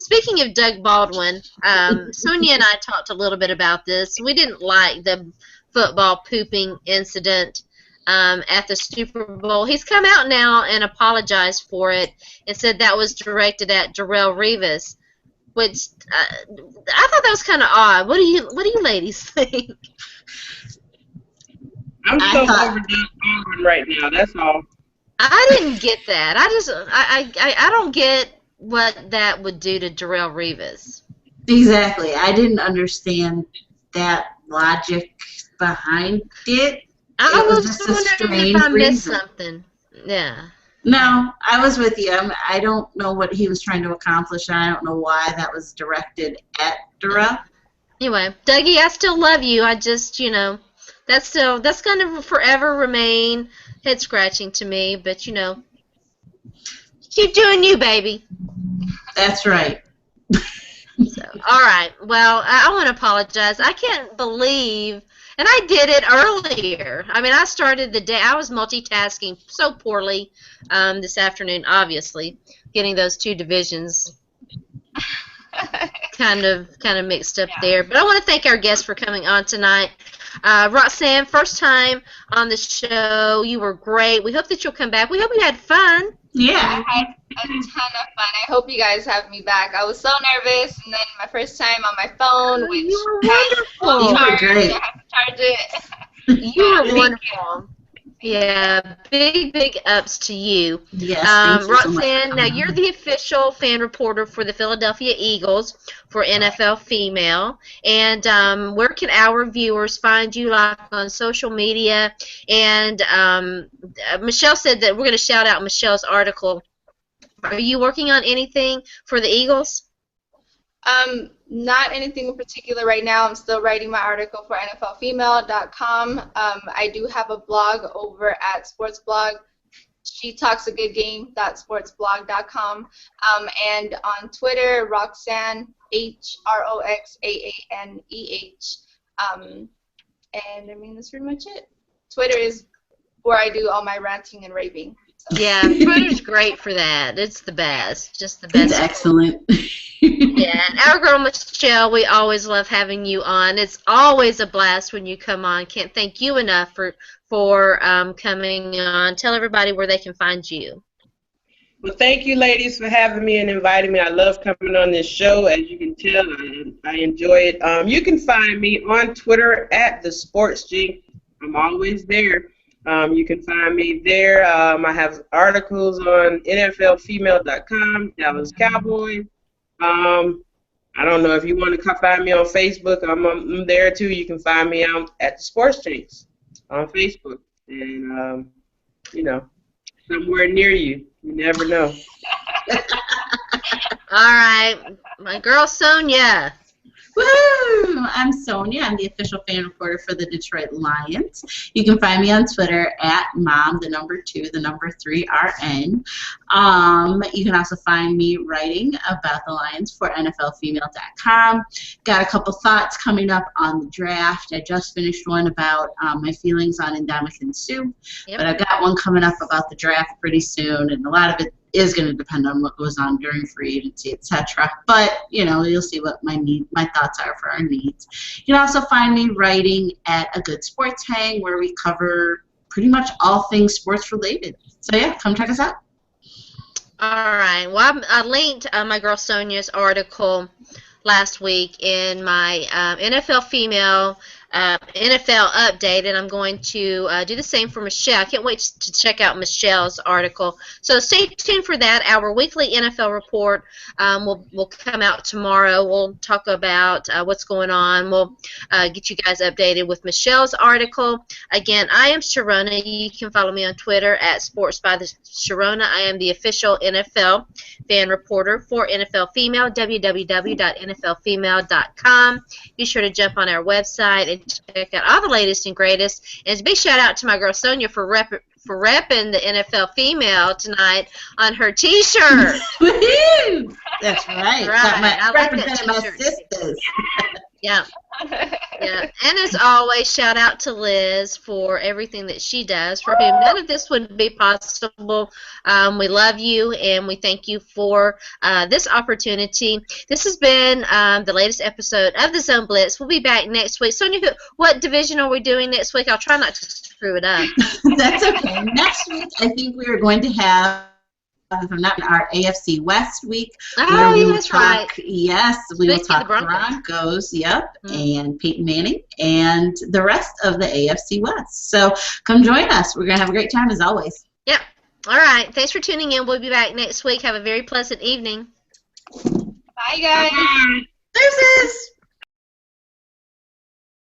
Speaker 2: speaking of Doug Baldwin, Sonja and I talked a little bit about this. We didn't like the football pooping incident at the Super Bowl. He's come out now and apologized for it and said that was directed at Darrelle Revis, which I thought that was kind of odd. What do you ladies think?
Speaker 1: I'm so over Doug Baldwin right now. That's all.
Speaker 2: I didn't get that. I don't get what that would do to Darrelle Revis.
Speaker 3: Exactly. I didn't understand that logic behind it.
Speaker 2: I
Speaker 3: It was
Speaker 2: was
Speaker 3: just a
Speaker 2: wondering if I
Speaker 3: strange
Speaker 2: missed
Speaker 3: reason.
Speaker 2: something. Yeah.
Speaker 3: No, I was with you. I don't know what he was trying to accomplish, and I don't know why that was directed at Darrell.
Speaker 2: Anyway, Dougie, I still love you. I just, that's going to forever remain head scratching to me. But keep doing you, baby.
Speaker 3: That's right.
Speaker 2: So, all right. Well, I want to apologize. I can't believe, and I did it earlier. I mean, I started the day. I was multitasking so poorly this afternoon. Obviously, getting those two divisions kind of mixed up there. But I want to thank our guests for coming on tonight. Roxanne, first time on the show. You were great. We hope that you'll come back. We hope you had fun.
Speaker 3: Yeah.
Speaker 4: I had a ton of fun. I hope you guys have me back. I was so nervous, and then my first time on my phone, which
Speaker 2: You were wonderful.
Speaker 3: You were great.
Speaker 4: I have to charge it.
Speaker 2: You were wonderful. Yeah, big ups to you.
Speaker 3: Yes. Thank you so much.
Speaker 2: Roxanne, now you're the official fan reporter for the Philadelphia Eagles for NFL Female. And where can our viewers find you, like on social media? And Michelle said that we're going to shout out Michelle's article. Are you working on anything for the Eagles?
Speaker 4: Not anything in particular right now. I'm still writing my article for NFLFemale.com. I do have a blog over at Sportsblog. SheTalksAGoodGame.sportsblog.com. And on Twitter, Roxanne, HROXAANEH. And I mean, that's pretty much it. Twitter is where I do all my ranting and raving. So.
Speaker 2: Yeah, Twitter's great for that. It's the best. Just the best.
Speaker 3: It's excellent.
Speaker 2: Yeah, and our girl Michelle, we always love having you on. It's always a blast when you come on. Can't thank you enough for coming on. Tell everybody where they can find you.
Speaker 1: Well, thank you, ladies, for having me and inviting me. I love coming on this show. As you can tell, I enjoy it. You can find me on Twitter at the Sports Jinx. I'm always there. You can find me there. I have articles on NFLFemale.com, Dallas Cowboys. I don't know if you want to come find me on Facebook. I'm there too. You can find me at the Sports Jinx on Facebook, and somewhere near you. You never know.
Speaker 2: All right, my girl Sonja.
Speaker 3: Woo! I'm Sonja. I'm the official fan reporter for the Detroit Lions. You can find me on Twitter at mom2 3RN. You can also find me writing about the Lions for NFLFemale.com. Got a couple thoughts coming up on the draft. I just finished one about my feelings on Ndamukong Suh, but I've got one coming up about the draft pretty soon, and a lot of it is going to depend on what goes on during free agency, etc. But you'll see what my thoughts are for our needs. You can also find me writing at A Good Sports Hang, where we cover pretty much all things sports related. So yeah, come check us out.
Speaker 2: All right. Well, I linked my girl Sonja's article last week in my NFL Female NFL update, and I'm going to do the same for Michelle. I can't wait to check out Michelle's article. So stay tuned for that. Our weekly NFL report will come out tomorrow. We'll talk about what's going on. We'll get you guys updated with Michelle's article. Again, I am Sharona. You can follow me on Twitter at SportsByTheSharona. I am the official NFL fan reporter for NFL Female, www.nflfemale.com. Be sure to jump on our website and check out all the latest and greatest. And a big shout out to my girl Sonja for repping the NFL Female tonight on her T-shirt.
Speaker 3: Woohoo! That's right.
Speaker 2: I like
Speaker 3: representing
Speaker 2: that
Speaker 3: my
Speaker 2: T-shirt.
Speaker 3: sisters.
Speaker 2: Yeah. Yeah. And as always, shout out to Liz for everything that she does, for whom none of this would be possible. We love you, and we thank you for this opportunity. This has been the latest episode of the Zone Blitz. We'll be back next week. Sonja, what division are we doing next week? I'll try not to screw it up.
Speaker 3: That's okay. Next week, I think we are going to have, if I'm not, our AFC West week.
Speaker 2: Oh, that's right.
Speaker 3: Yes, we will talk
Speaker 2: Broncos.
Speaker 3: Yep, and Peyton Manning, and the rest of the AFC West. So come join us. We're going to have a great time as always.
Speaker 2: Yep. All right. Thanks for tuning in. We'll be back next week. Have a very pleasant evening.
Speaker 4: Bye, guys.
Speaker 3: Deuces.